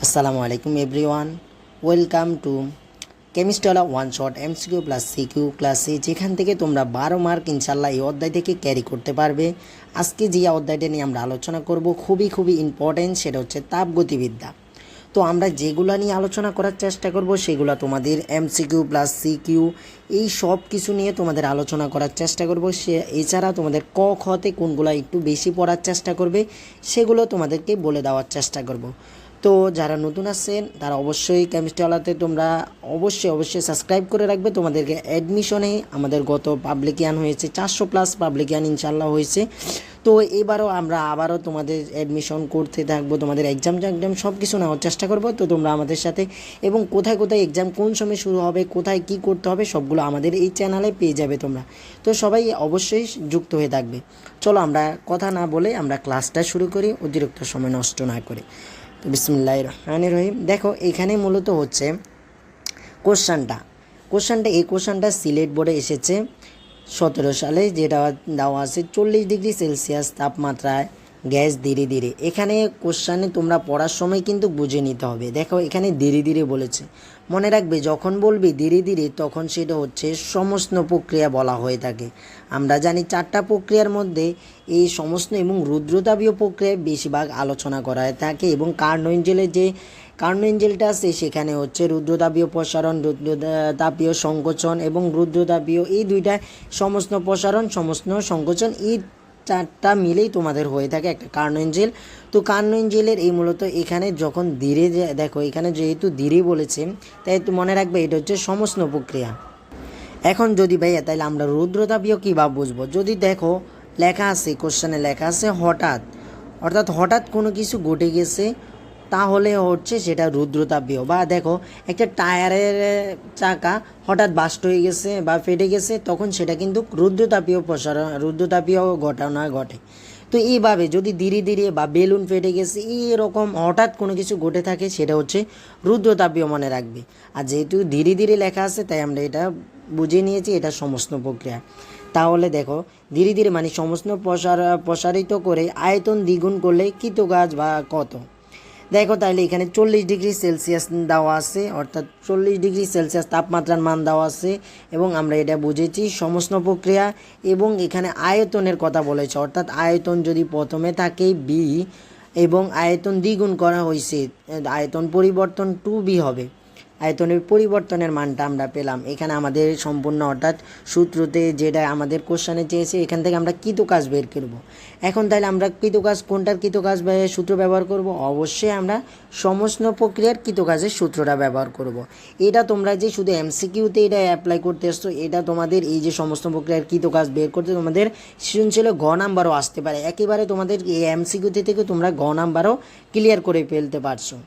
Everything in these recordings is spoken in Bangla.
আসসালামু আলাইকুম everyone, welcome to chemistry one shot MCQ plus CQ ক্লাসে, যেখান থেকে তোমরা 12 মার্ক ইনশাল্লাহ এই অধ্যায় থেকে ক্যারি করতে পারবে। আজকে যে অধ্যায়টা নিয়ে আমরা আলোচনা করব খুবই ইম্পর্টেন্ট, সেটা হচ্ছে তাপগতিবিদ্যা। তো আমরা যেগুলো নিয়ে আলোচনা করার চেষ্টা করব সেগুলো তোমাদের এমসিকিউ প্লাস সিকিউ এই সব কিছু নিয়ে তোমাদের আলোচনা করার চেষ্টা করব। এছাড়া তোমাদের ক খতে কোনগুলো একটু বেশি পড়ার চেষ্টা করবে সেগুলো তোমাদেরকে বলে দেওয়ার চেষ্টা করব। তো যারা নতুন আছেন তারা অবশ্যই কেমিস্ট্রিওয়ালাতে তোমরা অবশ্যই সাবস্ক্রাইব করে রাখবে। তোমাদেরকে অ্যাডমিশনে আমাদের গত পাবলিকিয়ান হয়েছে 400+ পাবলিকিয়ান ইনশাল্লাহ হয়েছে। তো এবারও আমরা আবারও তোমাদের অ্যাডমিশন করতে থাকবো, তোমাদের এক্সাম সব কিছু নেওয়ার চেষ্টা করবো। তো তোমরা আমাদের সাথে, এবং কোথায় এক্সাম কোন সময় শুরু হবে, কোথায় কি করতে হবে সবগুলো আমাদের এই চ্যানেলে পেয়ে যাবে তোমরা। তো সবাই অবশ্যই যুক্ত হয়ে থাকবে। চলো আমরা কথা না বলে আমরা ক্লাসটা শুরু করি, অতিরিক্ত সময় নষ্ট না করে। তো বিসমিল্লাহির রহমানির রহিম। দেখো এখানে মূলত হচ্ছে কোশ্চানটা এই কোশ্চানটা সিলেট বোর্ডে এসেছে 17 সালে, যেটা দেওয়া আছে 40°C তাপমাত্রায় গ্যাস ধীরে ধীরে। এখানে কোশ্চানে তোমরা পড়ার সময় কিন্তু বুঝে নিতে হবে। দেখো এখানে ধীরে ধীরে বলেছে, মনে রাখবে যখন বলবি ধীরে ধীরে তখন সেটা হচ্ছে সমস্ত প্রক্রিয়া বলা হয়ে থাকে। আমরা জানি 4টা প্রক্রিয়ার মধ্যে এই সমস্ত এবং রুদ্রতাপীয় প্রক্রিয়ায় বেশিরভাগ আলোচনা করা হয়ে থাকে, এবং কার্নো এঞ্জেলটা আছে সেখানে হচ্ছে রুদ্রতাপীয় প্রসারণ, রুদ্রতাপীয় সংকোচন এবং রুদ্রতাপীয়, এই দুইটা সমস্ত প্রসারণ সমস্ত সংকোচন, এই 4টা মিলেই তোমাদের হয়ে থাকে একটা কার্নো এঞ্জেল। তো কার্নো এঞ্জেলের এই মূলত এখানে যখন ধীরে, দেখো এখানে যেহেতু ধীরে বলেছে তাই মনে রাখবে এটা হচ্ছে সমস্ত প্রক্রিয়া। এখন যদি ভাইয়া তাহলে আমরা রুদ্রতাপীয় কীভাবে বুঝবো? যদি দেখো লেখা আছে, কোশ্চেনে লেখা আছে হঠাৎ কোনো কিছু ঘটে গেছে, তাহলে হচ্ছে সেটা রুদ্রতাপীয়। বা দেখো একটা টায়ারের চাকা হঠাৎ বাস্ট হয়ে গেছে বা ফেটে গেছে, তখন সেটা কিন্তু রুদ্রতাপীয় ঘটনা ঘটে। তো এইভাবে যদি ধীরে ধীরে বা বেলুন ফেটে গেছে এরকম হঠাৎ কোনো কিছু ঘটে থাকে সেটা হচ্ছে রুদ্রতাপীয়, মনে রাখবে। আর যেহেতু ধীরে ধীরে লেখা আছে তাই আমরা এটা বুঝে নিয়েছি এটা সমস্ত প্রক্রিয়া। তাহলে দেখো ধীরে ধীরে মানে সমস্ত প্রসারিত করে আয়তন দ্বিগুণ করলে কৃতকাজ বা কত। দেখো তাহলে এখানে 40°C দেওয়া আছে, অর্থাৎ 40°C তাপমাত্রার মান দেওয়া আছে, এবং আমরা এটা বুঝেছি সমস্ত প্রক্রিয়া। এবং এখানে আয়তনের কথা বলেছে, অর্থাৎ আয়তন যদি প্রথমে থাকে বি এবং আয়তন দ্বিগুণ করা হয়েছে, আয়তন পরিবর্তন 2b হবে। আয়তনের পরিবর্তনের মানটা আমরা পেলাম এখানে আমাদের সম্পূর্ণ, অর্থাৎ সূত্রতে যেটা আমাদের কোশ্চেনে চেয়েছে এখান থেকে আমরা কৃতকাজ বের করব। এখন তাহলে আমরা কোনটার কৃতকাজ সূত্র ব্যবহার করব? অবশ্যই আমরা সমস্ত প্রক্রিয়ার কৃতকাজের সূত্রটা ব্যবহার করব। এটা তোমরা যে শুধু এমসিকিউতে এটা অ্যাপ্লাই করতে আসছো, এটা তোমাদের এই যে সমস্ত প্রক্রিয়ার কৃতকাজ বের করতে তোমাদের সৃজনশীলে গ নাম্বারও আসতে পারে। একেবারে তোমাদের এই এমসিকিউতে থেকে তোমরা গ নাম্বারও ক্লিয়ার করে ফেলতে পারছো।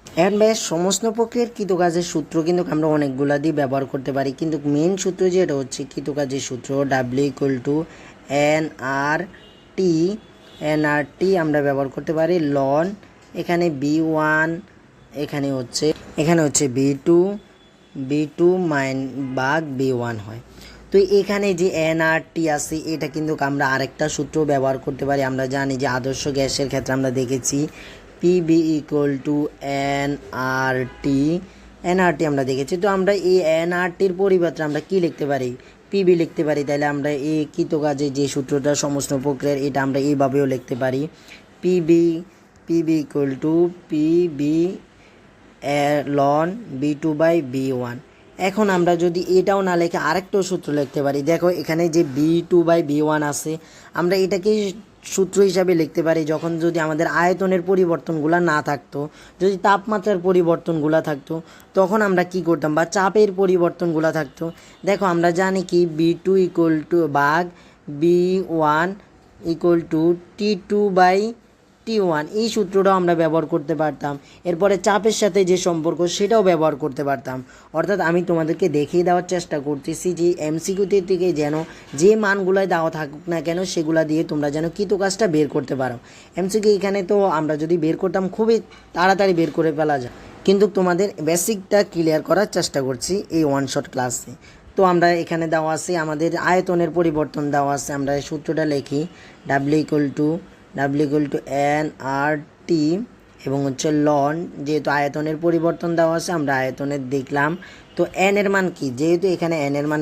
এখন ভাই সমস্ত প্রক্রিয়ার কৃতকাজের সূত্র কিন্তু আমরা অনেকগুলা দিয়ে ব্যবহার করতে পারি, কিন্তু মেন সূত্র যেটা হচ্ছে কৃতকাজের সূত্র W = আমরা ব্যবহার করতে পারি লন, এখানে B1, এখানে হচ্ছে B2 ভাগ B1 হয়। তো এখানে যে NRT আছে এটা কিন্তু আমরা আরেকটা সূত্র ব্যবহার করতে পারি। আমরা জানি যে আদর্শ গ্যাসের ক্ষেত্রে আমরা দেখেছি PB = NRT আমরা দেখেছি। তো আমরা এই NRTর পরিবর্তে আমরা কি লিখতে পারি? PB লিখতে পারি। তাহলে আমরা এই কৃতকাজে যে সূত্রটা সমস্ত প্রক্রিয়ার এটা আমরা এইভাবেও লিখতে পারি PB ln B2/B1। এখন আমরা যদি এটাও না লিখে আরেকটাও সূত্র লিখতে পারি। দেখো এখানে যে B2/B1 আছে, আমরা এটাকে সূত্র হিসাবে লিখতে পারি যখন যদি আমাদের আয়তনের পরিবর্তনগুলো না থাকতো, যদি তাপমাত্রার পরিবর্তনগুলো থাকতো তখন আমরা কি করতাম, বা চাপের পরিবর্তনগুলো থাকতো। দেখো আমরা জানি কি B2 B1 T2/T1, এই সূত্রটাও আমরা ব্যবহার করতে পারতাম। এরপরে চাপের সাথে যে সম্পর্ক সেটাও ব্যবহার করতে পারতাম। অর্থাৎ আমি তোমাদেরকে দেখিয়ে দেওয়ার চেষ্টা করতেছি যে এমসিকিউটির থেকে যেন যে মানগুলোয় দেওয়া থাকুক না কেন সেগুলা দিয়ে তোমরা যেন কৃতকাজটা বের করতে পারো। এমসিকিউ এখানে তো আমরা যদি বের করতাম খুবই তাড়াতাড়ি বের করে ফেলা যায়, কিন্তু তোমাদের বেসিকটা ক্লিয়ার করার চেষ্টা করছি এই ওয়ান শট ক্লাসে। তো আমরা এখানে দেওয়া আছে আমাদের আয়তনের পরিবর্তন দেওয়া আছে, আমরা সূত্রটা লিখি W = NRT এবং হচ্ছে লন, যেহেতু আয়তনের পরিবর্তন দেওয়া আছে আমরা আয়তনের দেখলাম। তো এন এর মান কি, যেহেতু এখানে এন এর মান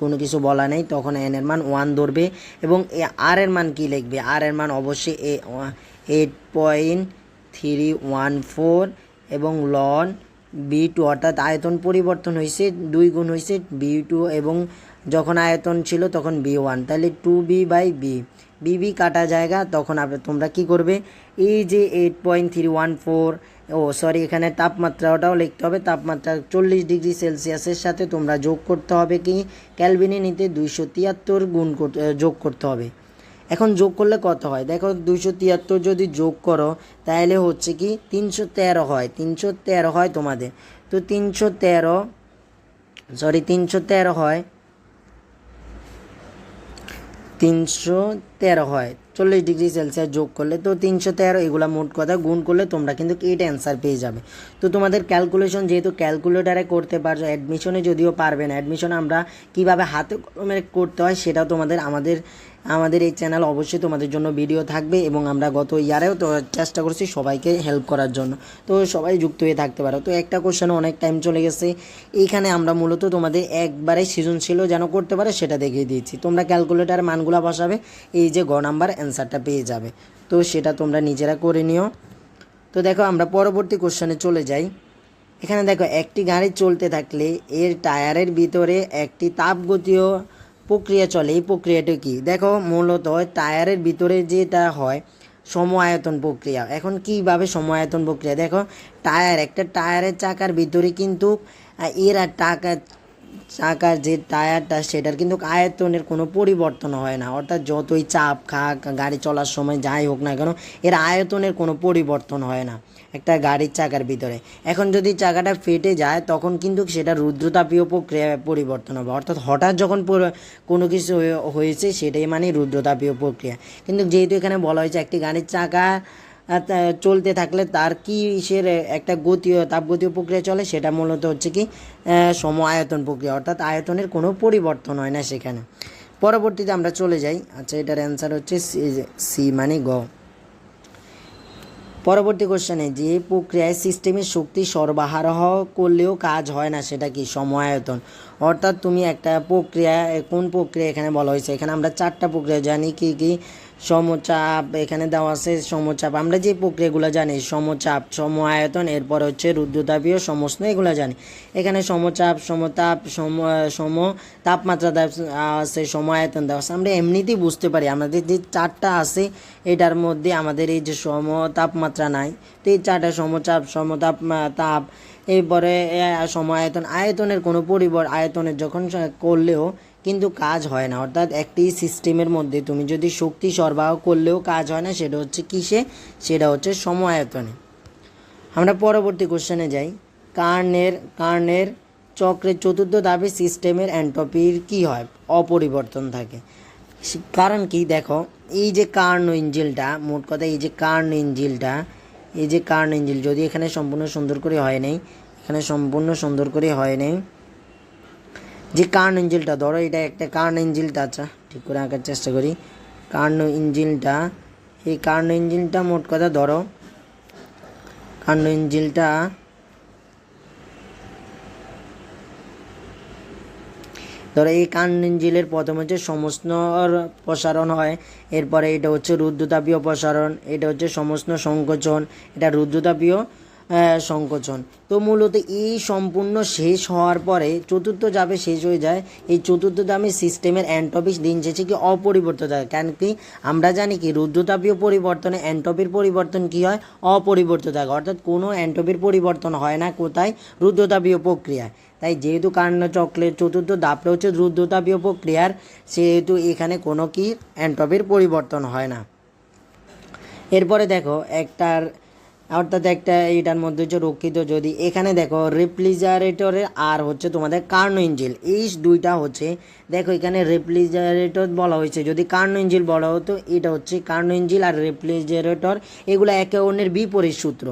কোনো কিছু বলা নেই, তখন এন এর মান 1 ধরবে। এবং আর এর মান কি লিখবে, আর এর মান অবশ্যই 8.314 এবং লন বি2, অর্থাৎ আয়তন পরিবর্তন হয়েছে 2 গুণ হয়েছে বি2, এবং যখন আয়তন ছিল তখন বি1, তাহলে 2b/b, বিবি কাটা জায়গা, তখন তোমরা কি করবে, এই যে 8.314, সরি এখানে তাপমাত্রাটাও লিখতে হবে, তাপমাত্রা 40 ডিগ্রি সেলসিয়াসের সাথে তোমরা যোগ করতে হবে কি ক্যালভিনে নিতে 273 গুণ যোগ করতে হবে। এখন যোগ করলে কত হয় দেখো, 273 যদি যোগ করো তাহলে হচ্ছে কি 313 হয়, 313 হয় তোমাদের। তো 313 হয়, 313 হয় 40 ডিগ্রি সেলসিয়াস যোগ করলে, তো 313 এগুলা মোট কথা গুণ করলে তোমরা কিন্তু এইটা অ্যান্সার পেয়ে যাবে। তো তোমাদের ক্যালকুলেশন যেহেতু ক্যালকুলেটারে করতে পারছো, অ্যাডমিশনে যদিও পারবে না, অ্যাডমিশন আমরা কীভাবে হাতে কলমে করতে হয় সেটাও তোমাদের আমাদের এই চ্যানেল অবশ্যই তোমাদের জন্য ভিডিও থাকবে, এবং আমরা গত ইয়ারেও তো চেষ্টা করছি সবাইকে হেল্প করার জন্য, তো সবাই যুক্ত হয়ে থাকতে পারো। তো একটা কোশ্চেনে অনেক টাইম চলে গেছে, এইখানে আমরা মূলত তোমাদের একবারে সৃজনশীল যেন করতে পারে সেটা দেখিয়ে দিয়েছি। তোমরা ক্যালকুলেটার মানগুলো বসাবে, এই যে গ নাম্বার অ্যান্সারটা পেয়ে যাবে, তো সেটা তোমরা নিজেরা করে নিও। তো দেখো আমরা পরবর্তী কোশ্চেনে চলে যাই। এখানে দেখো একটি গাড়ি চলতে থাকলে এর টায়ারের ভিতরে একটি তাপগতীয় প্রক্রিয়া চলে, এই প্রক্রিয়াটা কি দেখো, মূলত টায়ারের ভিতরে যেটা হয় সম আয়তন প্রক্রিয়া। এখন কীভাবে সম আয়তন প্রক্রিয়া, দেখো একটা টায়ারের চাকার ভিতরে কিন্তু এর চাকার যে টায়ারটা সেটার কিন্তু আয়তনের কোনো পরিবর্তন হয় না, অর্থাৎ যতই চাপ খাক গাড়ি চলার সময় যাই হোক না কেন এর আয়তনের কোনো পরিবর্তন হয় না একটা গাড়ির চাকার ভিতরে। এখন যদি চাকাটা ফেটে যায় তখন কিন্তু সেটা রুদ্রতাপীয় প্রক্রিয়া পরিবর্তন হবে, অর্থাৎ হঠাৎ যখন কোনো কিছু হয়েছে সেটাই মানে রুদ্রতাপীয় প্রক্রিয়া। কিন্তু যেহেতু এখানে বলা হয়েছে একটি গাড়ির চাকা চলতে থাকলে তার কিসের একটা তাপগতীয় প্রক্রিয়া চলে, সেটা মূলত হচ্ছে কি সম আয়তন প্রক্রিয়া, অর্থাৎ আয়তনের কোনো পরিবর্তন হয় না সেখানে। পরবর্তীতে আমরা চলে যাই, আচ্ছা এটার অ্যান্সার হচ্ছে সি মানে গ। পরবর্তী কোশ্চেনে, যে প্রক্রিয়ায় সিস্টেমের শক্তি সরবরাহ করলেও কাজ হয় না সেটা কি সম আয়তন। অর্থাৎ তুমি একটা প্রক্রিয়া, কোন প্রক্রিয়া এখানে বলা হয়েছে, এখানে আমরা 4টা প্রক্রিয়া জানি, কি কি সমচাপ, এখানে দেওয়া আছে সমচাপ, আমরা যে প্রক্রিয়াগুলো জানি সমচাপ, সম আয়তন, এরপর হচ্ছে রুদ্রতাপীয়, সমস্ত এগুলো জানি। এখানে সমচাপ, সমতাপ, সম তাপমাত্রা আছে, সম আয়তন দেওয়া আছে, আমরা এমনিতেই বুঝতে পারি আমাদের যে 4টা আছে এটার মধ্যে আমাদের এই যে সম তাপমাত্রা নাই, তো এই 4টা সমচাপ, তাপ, এরপরে সম আয়তন, আয়তনের কোনো আয়তনের যখন করলেও কিন্তু কাজ হয় না, অর্থাৎ একটি সিস্টেমের মধ্যে তুমি যদি শক্তি সরবরাহ করলেও কাজ হয় না, সেটা হচ্ছে কিসে, সেটা হচ্ছে সম আয়তনে। আমরা পরবর্তী কোশ্চেনে যাই। কার্নের চক্রের 4র্থ ধাপে সিস্টেমের এনট্রপির কি হয়, অপরিবর্তন থাকে। কারণ কি দেখো, এই যে কার্নো ইঞ্জিনটা, মোট কথা এই যে কার্নো ইঞ্জিন যদি এখানে সম্পূর্ণ সুন্দর করে হয় নাই, এখানে সম্পূর্ণ সুন্দর করে হয় নাই, যে কার্নো ইঞ্জিনটা ধরো, এটা একটা কার্নো ইঞ্জিনটা, আচ্ছা ঠিক করে আঁকার চেষ্টা করি, কার্নো ইঞ্জিনটা মোট কথা ধরো, কার্নো ইঞ্জিনটা ধরো, এই কার্নো ইঞ্জিনের প্রথম হচ্ছে সমস্ত প্রসারণ হয়, এরপরে এটা হচ্ছে রুদ্রতাপীয় প্রসারণ, এটা হচ্ছে সমস্ত সংকোচন, এটা রুদ্রতাপীয় সংকোচন। তো মূলত এই সম্পূর্ণ শেষ হওয়ার পরে 4র্থ ধাপে শেষ হয়ে যায়, এই 4র্থ ধাপে সিস্টেমের এনট্রপি দিন শেষে কি অপরিবর্তিত থাকে, কারণ কি আমরা জানি কি রুদ্রতাপীয় পরিবর্তনে এনট্রপির পরিবর্তন কি হয়, অপরিবর্তিত থাকে, অর্থাৎ কোনো এনট্রপির পরিবর্তন হয় না কোথায়, রুদ্রতাপীয় প্রক্রিয়ায়। তাই যেহেতু কার্নো চক্রের 4র্থ ধাপটা হচ্ছে রুদ্রতাপীয় প্রক্রিয়ার, সেহেতু এখানে কোনো কি এনট্রপির পরিবর্তন হয় না। এরপরে দেখো অর্থাৎ এটার মধ্যে হচ্ছে রক্ষিত, যদি এখানে দেখো রেফ্রিজারেটরের আর হচ্ছে তোমাদের কার্নো ইঞ্জিন, এই দুইটা হচ্ছে, দেখো এখানে রেফ্রিজারেটর বলা হয়েছে, যদি কার্নো ইঞ্জিন বলা হতো, এটা হচ্ছে কার্নো ইঞ্জিন আর রেফ্রিজারেটর এগুলো একে অন্যের বিপরীত সূত্র।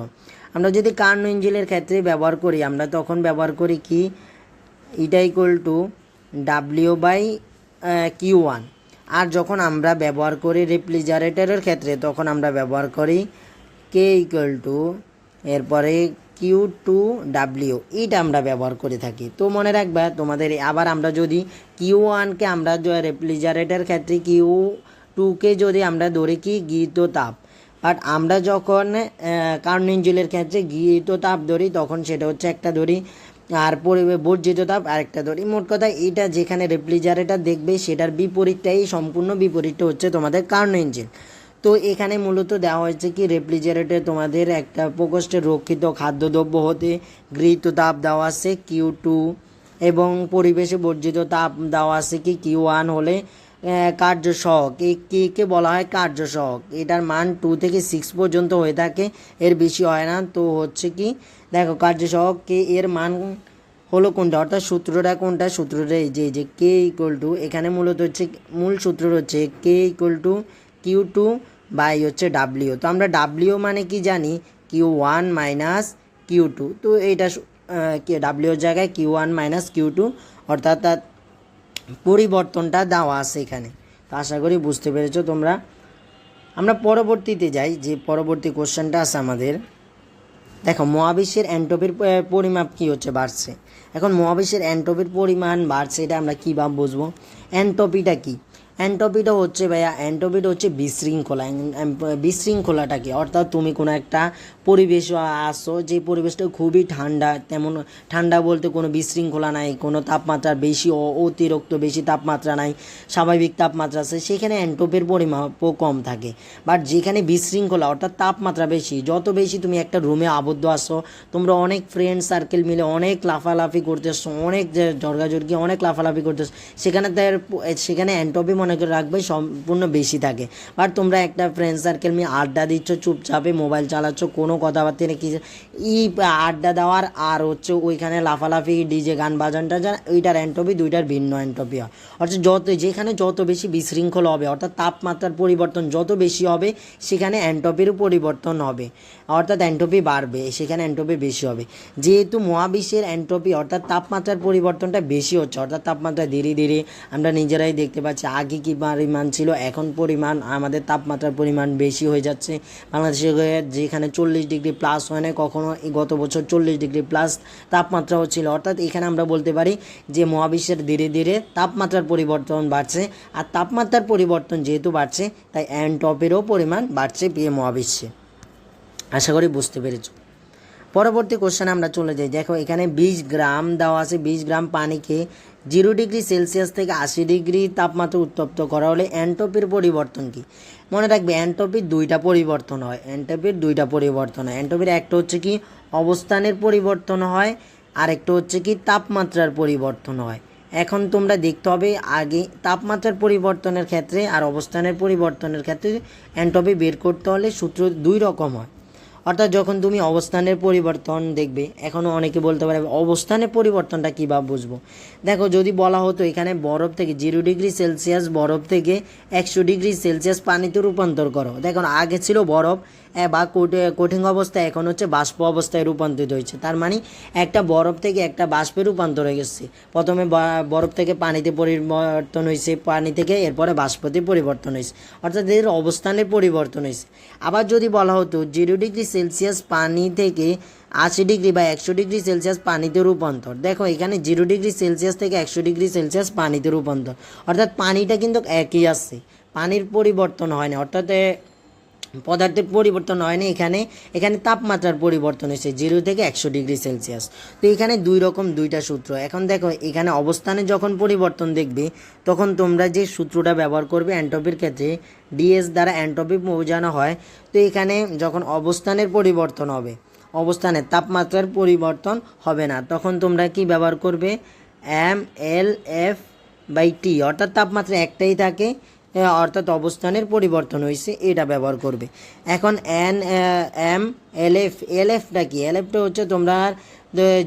আমরা যদি কার্নো ইঞ্জিনের ক্ষেত্রে ব্যবহার করি, আমরা তখন ব্যবহার করি কি, এটা = W/Q1, আর যখন আমরা ব্যবহার করি রেফ্রিজারেটরের ক্ষেত্রে তখন আমরা ব্যবহার করি K = এরপরে কিউ টু ডাব্লিউ, এইটা আমরা ব্যবহার করে থাকি। তো মনে রাখবা তোমাদের। আবার আমরা যদি কিউ ওয়ানকে আমরা রেফ্রিজারেটর ক্ষেত্রে কিউ টুকে যদি আমরা ধরি কি গৃহীত তাপ, বাট আমরা যখন কার্ন ইঞ্জিনের ক্ষেত্রে গৃহীত তাপ ধরি তখন সেটা হচ্ছে একটা ধরি, আর বর্জিত তাপ আরেকটা ধরি। মোট কথা এইটা যেখানে রেফ্রিজারেটর দেখবে সেটার বিপরীতটাই, সম্পূর্ণ বিপরীতটা হচ্ছে তোমাদের কার্ন ইঞ্জিন। তো এখানে মূলত দেওয়া হয়েছে কি রেফ্রিজারেটর তোমাদের একটা প্রকোষ্ঠে রক্ষিত খাদ্যদ্রব্য হতে গৃহীত তাপ দেওয়া আছে কিউ টু, এবং পরিবেশে বর্জিত তাপ দেওয়া আছে কি কিউ ওয়ান হলে কার্য সহক। কে বলা হয় কার্য সহক। এটার মান 2 থেকে 6 পর্যন্ত হয়ে থাকে, এর বেশি হয় না। তো হচ্ছে কি দেখো কার্য সহক কে এর মান হলো কোনটা, অর্থাৎ সূত্রটা কোনটা, সূত্রটা এই যে কে ইকুয়াল টু, এখানে মূলত হচ্ছে মূল সূত্র হচ্ছে K equal to Q two by হচ্ছে ডাব্লিউ। তো আমরা ডাব্লিউ মানে কি জানি, Q one minus Q two. তো এইটা ডাব্লিউর জায়গায় Q one minus Q two, অর্থাৎ তার পরিবর্তনটা দেওয়া আছে এখানে। তো আশা করি বুঝতে পেরেছো তোমরা। আমরা পরবর্তীতে যাই, যে পরবর্তী কোশ্চেনটা আছে আমাদের। দেখো মহাবিশ্বের এন্ট্রপির পরিমাপ কী হচ্ছে, বাড়ছে। এখন মহাবিশ্বের এন্ট্রপির পরিমাণ বাড়ছে, এটা আমরা কীভাবে বুঝবো? এন্ট্রপিটা কী? এন্ট্রপিটা হচ্ছে ভাইয়া, এন্ট্রপিটা হচ্ছে বিশৃঙ্খলা। বিশৃঙ্খলাটা কি, অর্থাৎ তুমি কোনো একটা পরিবেশ আসো, যে পরিবেশটা খুবই ঠান্ডা, তেমন ঠান্ডা বলতে কোনো বিশৃঙ্খলা নাই, কোনো তাপমাত্রার বেশি অতিরিক্ত বেশি তাপমাত্রা নাই, স্বাভাবিক তাপমাত্রা আছে, সেখানে এন্ট্রপির পরিমাপও কম থাকে। বাট যেখানে বিশৃঙ্খলা অর্থাৎ তাপমাত্রা বেশি, যত বেশি তুমি একটা রুমে আবদ্ধ আসো, তোমরা অনেক ফ্রেন্ড সার্কেল মিলে অনেক লাফালাফি করতেছো, অনেক জর্গাজর্গি অনেক লাফালাফি করতেছো, সেখানে এন্ট্রপি মনে করে রাখবে সম্পূর্ণ বেশি থাকে। বাট তোমরা একটা ফ্রেন্ড সার্কেল নিয়ে আড্ডা দিচ্ছ, চুপচাপে মোবাইল চালাচ্ছ, কোনো কথাবার্তা নেই, কিছু আড্ডা দেওয়ার আর হচ্ছে ওইখানে লাফালাফি ডিজে গান বাজানটা যা, ওইটার এন্ট্রপি দুইটার ভিন্ন এন্ট্রপি হয়। অর্থাৎ যেখানে যত বেশি বিশৃঙ্খল হবে, অর্থাৎ তাপমাত্রার পরিবর্তন যত বেশি হবে, সেখানে এন্ট্রপিরও পরিবর্তন হবে, অর্থাৎ এন্ট্রপি বাড়বে, সেখানে এন্ট্রপি বেশি হবে। যেহেতু মহাবিশ্বের এন্ট্রপি অর্থাৎ তাপমাত্রার পরিবর্তনটা বেশি হচ্ছে, অর্থাৎ তাপমাত্রা ধীরে ধীরে আমরা নিজেরাই দেখতে পাচ্ছি, আগে কী পরিমাণ ছিল, এখন পরিমাণ আমাদের তাপমাত্রার পরিমাণ বেশি হয়ে যাচ্ছে। বাংলাদেশে যেখানে 40 ডিগ্রি প্লাস হয় না, কখনো গত বছর 40 ডিগ্রি প্লাস তাপমাত্রা হচ্ছিল। অর্থাৎ এখানে আমরা বলতে পারি যে মহাবিশ্বের ধীরে ধীরে তাপমাত্রার পরিবর্তন বাড়ছে, আর তাপমাত্রার পরিবর্তন যেহেতু বাড়ছে, তাই এন্ট্রপিরও পরিমাণ বাড়ছে মহাবিশ্বে। আশা করি বুঝতে পেরেছ। পরবর্তী কোশ্চেনে আমরা চলে যাই। দেখো এখানে 20 গ্রাম দেওয়া আছে, 20 গ্রাম পানিকে 0 ডিগ্রি সেলসিয়াস থেকে 80 ডিগ্রি তাপমাত্রা উত্তপ্ত করা হলে এন্ট্রপির পরিবর্তন কী? মনে রাখবে এন্ট্রপির দুইটা পরিবর্তন হয়, এন্ট্রপির একটা হচ্ছে কি অবস্থানের পরিবর্তন হয়, আর একটা হচ্ছে কি তাপমাত্রার পরিবর্তন হয়। এখন তোমরা দেখতে হবে আগে তাপমাত্রার পরিবর্তনের ক্ষেত্রে আর অবস্থানের পরিবর্তনের ক্ষেত্রে এন্ট্রপি বের করতে হলে সূত্র দুই রকম হয়। অর্থাৎ যখন তুমি অবস্থানের পরিবর্তন দেখবে, এখনও অনেকে বলতে পারে অবস্থানের পরিবর্তনটা কীভাবে বুঝবো? দেখো যদি বলা হতো এখানে বরফ থেকে 0 ডিগ্রি সেলসিয়াস বরফ থেকে 100 ডিগ্রি সেলসিয়াস পানিতে রূপান্তর করো। দেখো আগে ছিল বরফ বা কঠিন অবস্থায়, এখন হচ্ছে বাষ্প অবস্থায় রূপান্তরিত হয়েছে। তার মানে একটা বরফ থেকে একটা বাষ্পে রূপান্তর হয়ে গেছে। প্রথমে বরফ থেকে পানিতে পরিবর্তন হয়েছে, পানি থেকে এরপরে বাষ্পতে পরিবর্তন হয়েছে, অর্থাৎ এর অবস্থানের পরিবর্তন হয়েছে। আবার যদি বলা হতো 0 ডিগ্রি সেলসিয়াস পানি থেকে 80 ডিগ্রি বা 100 ডিগ্রি সেলসিয়াস পানিতে রূপান্তর, দেখো এখানে 0 ডিগ্রি সেলসিয়াস থেকে 100 ডিগ্রি সেলসিয়াস পানিতে রূপান্তর, অর্থাৎ পানিটা কিন্তু একই আছে, পানির পরিবর্তন হয় না, অর্থাৎ পদার্থের পরিবর্তন হয়নি, এখানে তাপমাত্রার পরিবর্তন হয়েছে 0 থেকে 100 ডিগ্রি সেলসিয়াস। তো এখানে দুইটা সূত্র। এখন দেখো এখানে অবস্থানে যখন পরিবর্তন দেখবে, তখন তোমরা যে সূত্রটা ব্যবহার করবে এন্ট্রপির ক্ষেত্রে ডিএস দ্বারা এন্ট্রপি বোঝানো হয়। তো এখানে যখন অবস্থানের পরিবর্তন হবে, অবস্থানের তাপমাত্রার পরিবর্তন হবে না, তখন তোমরা কি ব্যবহার করবে? MLF/T, অর্থাৎ তাপমাত্রা একটাই থাকে, অর্থাৎ অবস্থানের পরিবর্তন হয়েছে, এটা ব্যবহার করবে। এখন এলএফটা কি? এলএফটা হচ্ছে তোমরা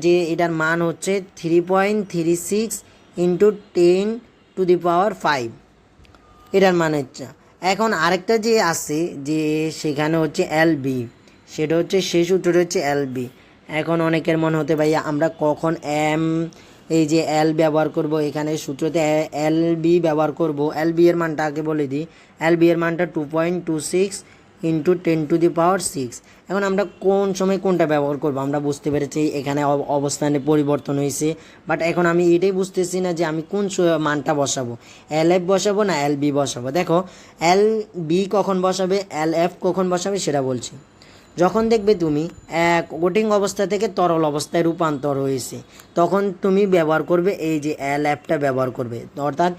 যে এটার মান হচ্ছে 3.36 × 10⁵, এটার মান হচ্ছে। এখন আরেকটা যে আছে যে সেখানে হচ্ছে এলবি, সেটা হচ্ছে সেই সূত্রটা হচ্ছে এলবি। এখন অনেকের মনে হতে ভাই আমরা কখন এই যে এল ব্যবহার করব, এখানে সূত্রতে এলবি ব্যবহার করব। এলবি এর মানটা আগে বলে দিই, এলবি এর মানটা 2.26 ইন্টু 10⁶। এখন আমরা কোন সময় কোনটা ব্যবহার করব আমরা বুঝতে পেরেছি এখানে অবস্থানে পরিবর্তন হয়েছে, বাট এখন আমি এটাই বুঝতেছি না যে আমি কোন মানটা বসাবো, LF বসাবো না LB বসাবো। দেখো LB কখন বসাবে, LF কখন বসাবে সেটা বলছি। যখন দেখবে তুমি কোটিং অবস্থা থেকে তরল অবস্থায় রূপান্তর হয়েছে, তখন তুমি ব্যবহার করবে এই যে LFটা ব্যবহার করবে, অর্থাৎ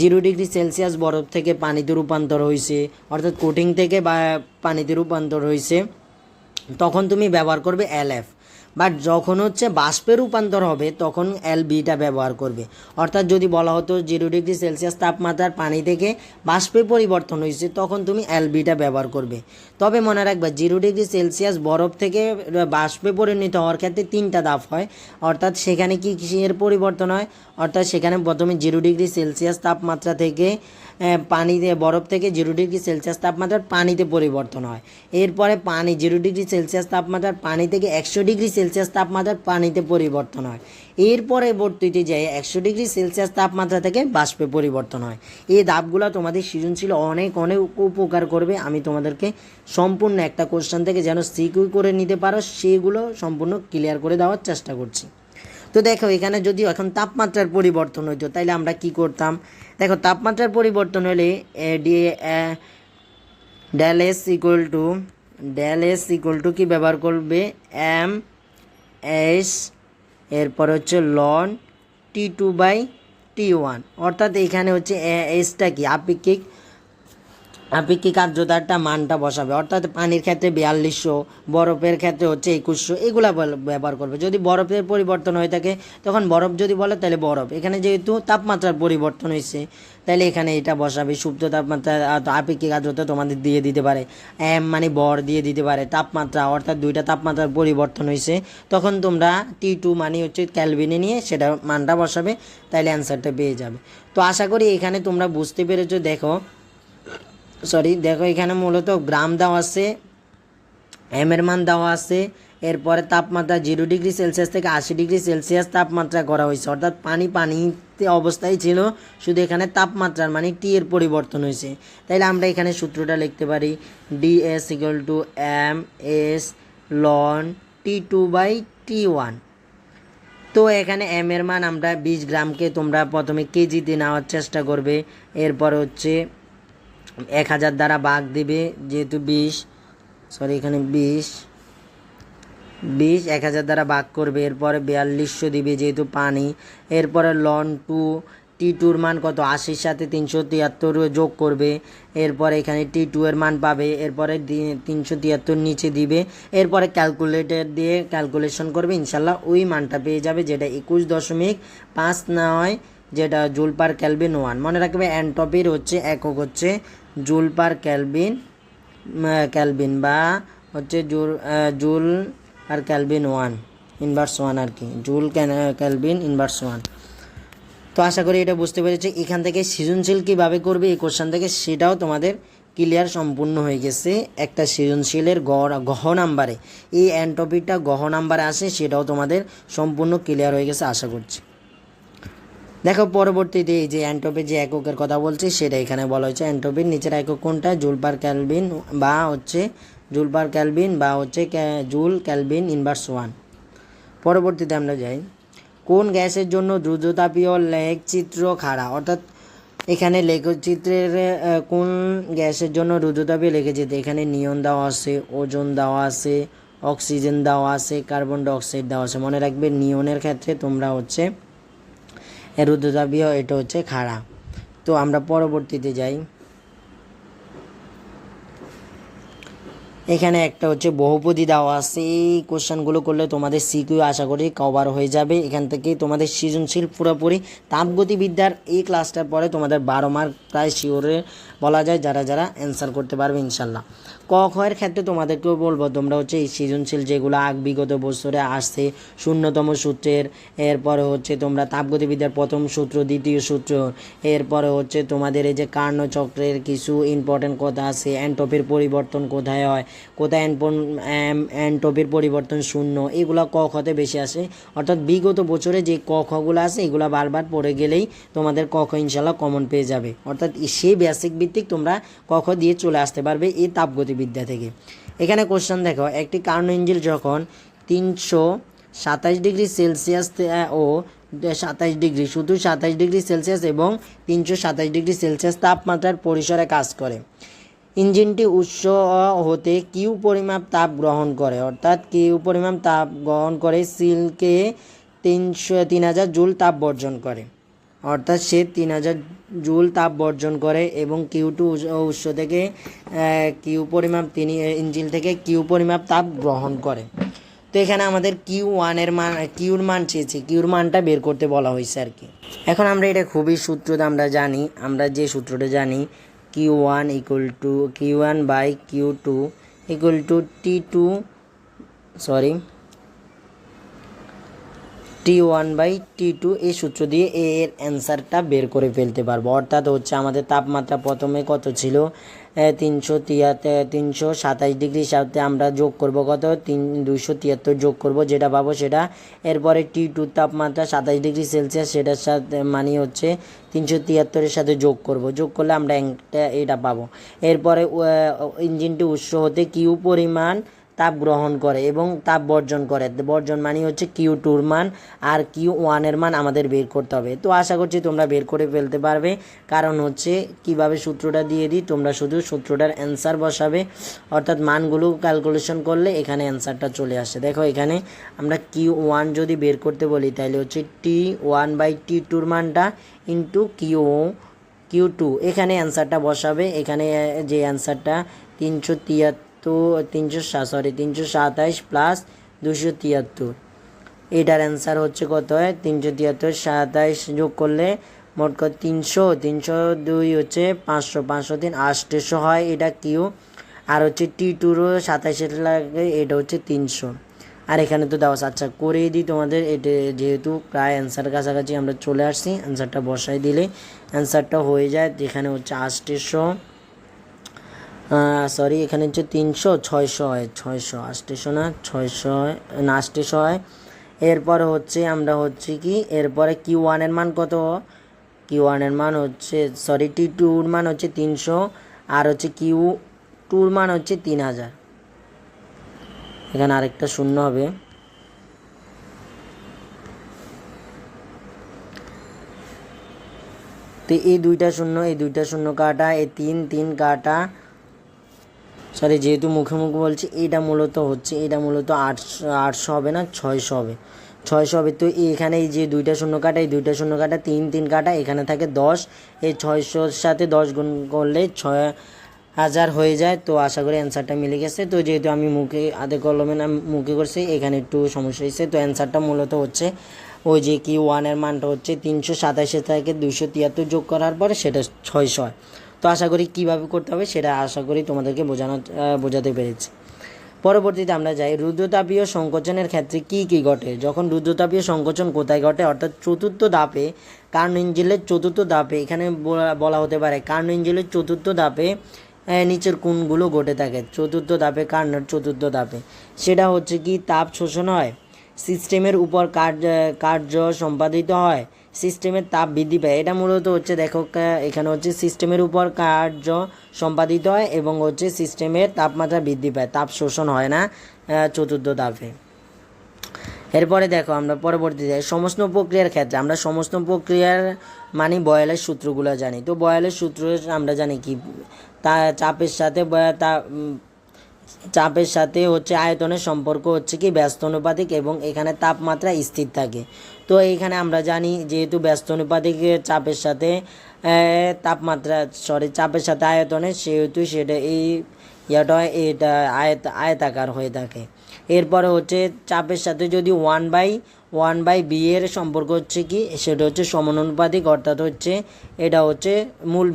0°C বরফ থেকে পানিতে রূপান্তর হয়েছে, অর্থাৎ কোটিং থেকে বা পানিতে রূপান্তর হয়েছে, তখন তুমি ব্যবহার করবে LF। বাট যখন হচ্ছে বাষ্পে রূপান্তর হবে তখন LBটা ব্যবহার করবে। অর্থাৎ যদি বলা হতো 0°C তাপমাত্রার পানি থেকে বাষ্পে পরিবর্তন হয়েছে, তখন তুমি LBটা ব্যবহার করবে। তবে মনে রাখবে 0°C বরফ থেকে বাষ্পে পরিণত হওয়ার ক্ষেত্রে 3টা ধাপ হয়, অর্থাৎ সেখানে কি কিসের পরিবর্তন হয়, অর্থাৎ সেখানে প্রথমে 0°C তাপমাত্রা থেকে পানিতে বরফ থেকে 0°C তাপমাত্রার পানিতে পরিবর্তন হয়। এরপরে 0°C তাপমাত্রার পানি থেকে 100°C তাপমাত্রার পানিতে পরিবর্তন হয়। এর পরবর্তীতে যায় 100°C তাপমাত্রা থেকে বাষ্পে পরিবর্তন হয়। এই ধাপগুলো তোমাদের সৃজনশীল অনেক অনেক উপকার করবে। আমি তোমাদেরকে সম্পূর্ণ একটা কোশ্চেন থেকে যেন সিকিউ করে নিতে পারো সেগুলো সম্পূর্ণ ক্লিয়ার করে দেওয়ার চেষ্টা করছি। তো দেখো এখানে যদি এখন তাপমাত্রার পরিবর্তন হইতো তাইলে আমরা কি করতাম, দেখো তাপমাত্রার পরিবর্তন হলে ডেল এস ইকুয়াল টু কি ব্যবহার করবে, MS, এরপর হচ্ছে লন T2/T1, অর্থাৎ এখানে হচ্ছে এসটা কি আপেক্ষিক আর্দ্রতাটা মানটা বসাবে, অর্থাৎ পানির ক্ষেত্রে 4200, বরফের ক্ষেত্রে হচ্ছে 2100, এগুলা ব্যবহার করবে। যদি বরফের পরিবর্তন হয়ে থাকে তখন বরফ যদি বলে তাহলে বরফ, এখানে যেহেতু তাপমাত্রার পরিবর্তন হয়েছে তাহলে এখানে এটা বসাবে। সুপ্ত তাপমাত্রা আপেক্ষিক আর্দ্রতা তোমাদের দিয়ে দিতে পারে, মানে বর দিয়ে দিতে পারে তাপমাত্রা, অর্থাৎ দুইটা তাপমাত্রার পরিবর্তন হয়েছে, তখন তোমরা T2 মানে হচ্ছে ক্যালভিনে নিয়ে সেটা মানটা বসাবে, তাইলে অ্যান্সারটা পেয়ে যাবে। তো আশা করি এখানে তোমরা বুঝতে পেরেছো। দেখো এখানে মূলত গ্রাম দেওয়া আছে, এর মান দেওয়া আছে, এরপরে তাপমাত্রা 0°C থেকে 80°C তাপমাত্রা করা হয়েছে, অর্থাৎ পানিতে অবস্থায় ছিল, শুধু এখানে তাপমাত্রার মানে টি এর পরিবর্তন হয়েছে। তাইলে আমরা এখানে সূত্রটা লিখতে পারি DS = MS ln T2/T1। তো এখানে M এর মান আমরা 20 গ্রামকে তোমরা প্রথমে কেজিতে নেওয়ার চেষ্টা করবে, এরপর হচ্ছে 1000 দ্বারা ভাগ দিবে, যেহেতু 20 1000 দ্বারা ভাগ করবে, এরপরে 4200 দিবে যেহেতু পানি, এরপরে লন T2 মান কত, 80 সাথে 373 যোগ করবে, এরপরে এখানে T2 এর মান পাবে, এরপরে 373 নিচে দিবে, এরপরে ক্যালকুলেটর দিয়ে ক্যালকুলেশন করবে, ইনশাল্লাহ ওই মানটা পেয়ে যাবে, যেটা 21.59, যেটা জুল পার কেলভিন 1। মনে রাখবে এনট্রপির হচ্ছে একক হচ্ছে জুল পার কেলভিন বা হচ্ছে জুল আর কেলভিন 1 ইনভার্স 1 আর কি, জুল কেলভিন ইনভার্স 1। তো আশা করি এটা বুঝতে পেরেছি। এখান থেকে সৃজনশীল কীভাবে করবে এই কোশ্চেন থেকে সেটাও তোমাদের ক্লিয়ার সম্পূর্ণ হয়ে গেছে। একটা সৃজনশীলের গহ নাম্বারে এই এনট্রপিটা গহ নাম্বারে আসে, সেটাও তোমাদের সম্পূর্ণ ক্লিয়ার হয়ে গেছে আশা করছি। দেখো পরবর্তীতে এই যে এনট্রপির যে এককের কথা বলছি সেটা এখানে বলা হয়েছে। এনট্রপির নিচের একক কোনটা, জুল পার কেলভিন বা হচ্ছে জুল কেলভিন ইনভার্স 1। পরবর্তীতে আমরা যাই, কোন গ্যাসের জন্য দ্রুততাপীয় লেখচিত্র খাড়া, অর্থাৎ এখানে লেখচিত্রের কোন গ্যাসের জন্য দ্রুততাপীয় লেখচিত্র, এখানে নিয়ন দেওয়া আছে, ওজোন দেওয়া আছে, অক্সিজেন দেওয়া আছে, কার্বন ডাইঅক্সাইড দেওয়া আছে। মনে রাখবে নিয়নের ক্ষেত্রে তোমরা হচ্ছে রুদ্রতাপীয়, এটা হচ্ছে খাড়া। তো আমরা পরবর্তীতে যাই, এখানে একটা হচ্ছে বহুপদী দেওয়া আছে। এই কোশ্চেনগুলো করলে তোমাদের সিকিউ আশা করি কভার হয়ে যাবে। এখান থেকে তোমাদের সৃজনশীল পুরোপুরি তাপগতিবিদ্যার এই ক্লাসটার পরে তোমাদের 12 মার্ক প্রায় শিওরে বলা যায়, যারা অ্যান্সার করতে পারবে ইনশাল্লাহ। ক খ এর ক্ষেত্রে তোমাদেরকেও বলবো তোমরা হচ্ছে এই সৃজনশীল যেগুলো বিগত বছরে আসছে শূন্যতম সূত্রের, এরপরে হচ্ছে তোমরা তাপগতিবিদ্যার প্রথম সূত্র, দ্বিতীয় সূত্র, এরপরে হচ্ছে তোমাদের এই যে কার্ণচক্রের কিছু ইম্পর্টেন্ট কথা আছে, এনট্রপির পরিবর্তন কোথায় হয়, কোথায় এনট্রপির পরিবর্তন শূন্য, এগুলো ক খতে বেশি আসে। অর্থাৎ বিগত বছরে যে ক খগুলো আছে এগুলো বারবার পড়ে গেলেই তোমাদের ক খ ইনশাল্লাহ কমন পেয়ে যাবে। অর্থাৎ সেই বেসিক ভিত্তিক তোমরা ক খ দিয়ে চলে আসতে পারবে এই তাপগতিবিদ্যা থেকে। এখানে কোশ্চেন দেখো, একটি কার্নো ইঞ্জিন যখন 327 ডিগ্রি সেলসিয়াস ও 27 ডিগ্রি, শুধু 27 ডিগ্রি সেলসিয়াস এবং 327 ডিগ্রি সেলসিয়াস তাপমাত্রার পরিসরে কাজ করে, ইঞ্জিনটি উৎস হতে কিউ পরিমাপ তাপ গ্রহণ করে। অর্থাৎ কিউ পরিমাপ তাপ গ্রহণ করে সিলকে 3000 জুল তাপ বর্জন করে। অর্থাৎ সে 3000 জুল তাপ বর্জন করে এবং কিউ2 উৎস থেকে কিউ পরিমাপ ইঞ্জিন থেকে কিউ পরিমাপ তাপ গ্রহণ করে। তো এখানে আমাদের কিউ1 মান, কিউর মান চেয়েছে, কিউর মানটা বের করতে বলা হয়েছে আর কি। এখন আমরা এটা খুবই সূত্রটা আমরা যে সূত্রটা জানি, Q1 equal to Q1 by Q2 equal to T1 by T2, এই সূত্র দিয়ে এর অ্যান্সারটা বের করে ফেলতে পারবো। অর্থাৎ হচ্ছে আমাদের তাপমাত্রা প্রথমে কত ছিল 327 ডিগ্রির সাথে আমরা যোগ করব কত 273 যোগ করব, যেটা পাবো সেটা। এরপরে T2 তাপমাত্রা 27 ডিগ্রি সেলসিয়াস, সেটার সাথে মানে হচ্ছে 373-এর সাথে যোগ করব, যোগ করলে আমরা এটা পাবো। এরপরে ইঞ্জিনটি উৎস হতে কিউ পরিমাণ তাপ গ্রহণ করে এবং তাপ বর্জন করে, বর্জন মানে হচ্ছে Q2-র মান, আর Q1-এর মান আমাদের বের করতে হবে। তো আশা করছি তোমরা বের করে ফেলতে পারবে, কারণ হচ্ছে কিভাবে সূত্রটা দিয়ে দিই, তোমরা শুধু সূত্রটার অ্যান্সার বসাবে, অর্থাৎ মানগুলো ক্যালকুলেশন করলে এখানে অ্যান্সারটা চলে আসে। দেখো এখানে আমরা Q1 যদি বের করতে বলি তাহলে হচ্ছে T1 বাই T2-র মানটা ইন্টু Q2, এখানে অ্যান্সারটা বসাবে। এখানে যে অ্যান্সারটা 327 প্লাস 273, এটার অ্যান্সার হচ্ছে কত হয় 373, 27 যোগ করলে মোট কত 302 হচ্ছে 500, 503 800 হয়, এটা কিউ। আর হচ্ছে T2-রও 27 লাগে, এটা হচ্ছে 300। আর এখানে তো দেওয়া আছে, আচ্ছা করেই দিই তোমাদের, এটা যেহেতু প্রায় অ্যান্সার কাছাকাছি আমরা চলে আসছি, অ্যান্সারটা বসাই দিলে অ্যান্সারটা হয়ে যায়। এখানে হচ্ছে 800, এখানে হচ্ছে 300, 600 হয়, 600 800 না 600 হয় না 800 হয়। এরপরে হচ্ছে আমরা হচ্ছে কি এরপরে Q1-এর মান কত, Q1-এর মান হচ্ছে T2-র মান হচ্ছে 300, আর হচ্ছে Q2-র মান হচ্ছে 3000। এখানে আরেকটা শূন্য হবে, তো এই দুইটা শূন্য কাটা, এই 3 কাটা, যেহেতু মুখে বলছি, এটা মূলত 800 হবে না 600 হবে, 600 হবে। তো এখানে এই যে দুইটা শূন্য কাটা, এই দুইটা শূন্য কাটা, 3 কাটা, এখানে থাকে 10, এই 600-র সাথে 10 গুণ করলে 6000 হয়ে যায়। তো আশা করি অ্যান্সারটা মিলে গেছে। তো যেহেতু আমি মুখে আধে কলমে না মুখে করছি, এখানে একটু সমস্যা হয়েছে। তো অ্যান্সারটা মূলত হচ্ছে ওই যে Q1-এর মানটা হচ্ছে 327 থেকে 273 যোগ করার পরে সেটা 600 হয়। তো আশা করি কীভাবে করতে হবে সেটা আশা করি তোমাদেরকে বোঝাতে পেরেছি। পরবর্তীতে আমরা যাই, রুদ্রতাপীয় সংকোচনের ক্ষেত্রে কী কী ঘটে। যখন রুদ্রতাপীয় সংকোচন কোথায় ঘটে, অর্থাৎ চতুর্থ ধাপে, কার্নো ইঞ্জিনের চতুর্থ ধাপে, এখানে বলা হতে পারে কার্নো ইঞ্জিনের চতুর্থ ধাপে নিচের কোনগুলো ঘটে থাকে। চতুর্থ ধাপে, কার্নোর চতুর্থ ধাপে, সেটা হচ্ছে কি তাপ শোষণ হয়, সিস্টেমের উপর কার্য সম্পাদিত হয়, সিস্টেমের তাপ বৃদ্ধি পায়। এটা মূলত হচ্ছে দেখো এখানে হচ্ছে সিস্টেমের উপর কার্য সম্পাদিত হয় এবং হচ্ছে সিস্টেমের তাপমাত্রা বৃদ্ধি পায়, তাপ শোষণ হয় না চতুর্থ ধাপে। এরপরে দেখো আমরা পরবর্তীতে সমস্ত প্রক্রিয়ার ক্ষেত্রে, আমরা সমস্ত প্রক্রিয়ার মানে বয়েলের সূত্রগুলো জানি। তো বয়েলের সূত্র আমরা জানি কি, চাপের সাথে হচ্ছে আয়তনের সম্পর্ক হচ্ছে কি ব্যস্ত অনুপাতিক এবং এখানে তাপমাত্রা স্থির থাকে। তো এইখানে আমরা জানি যেহেতু ব্যস্ত অনুপাতিক চাপের সাথে চাপের সাথে আয়তনের, সেহেতু সেটা এটা আয়তাকার হয়ে থাকে। এরপরে হচ্ছে চাপের সাথে যদি 1/b এর সম্পর্ক হচ্ছে কি, সেটা হচ্ছে সমানুপাতিক, অর্থাৎ হচ্ছে এটা হচ্ছে মূল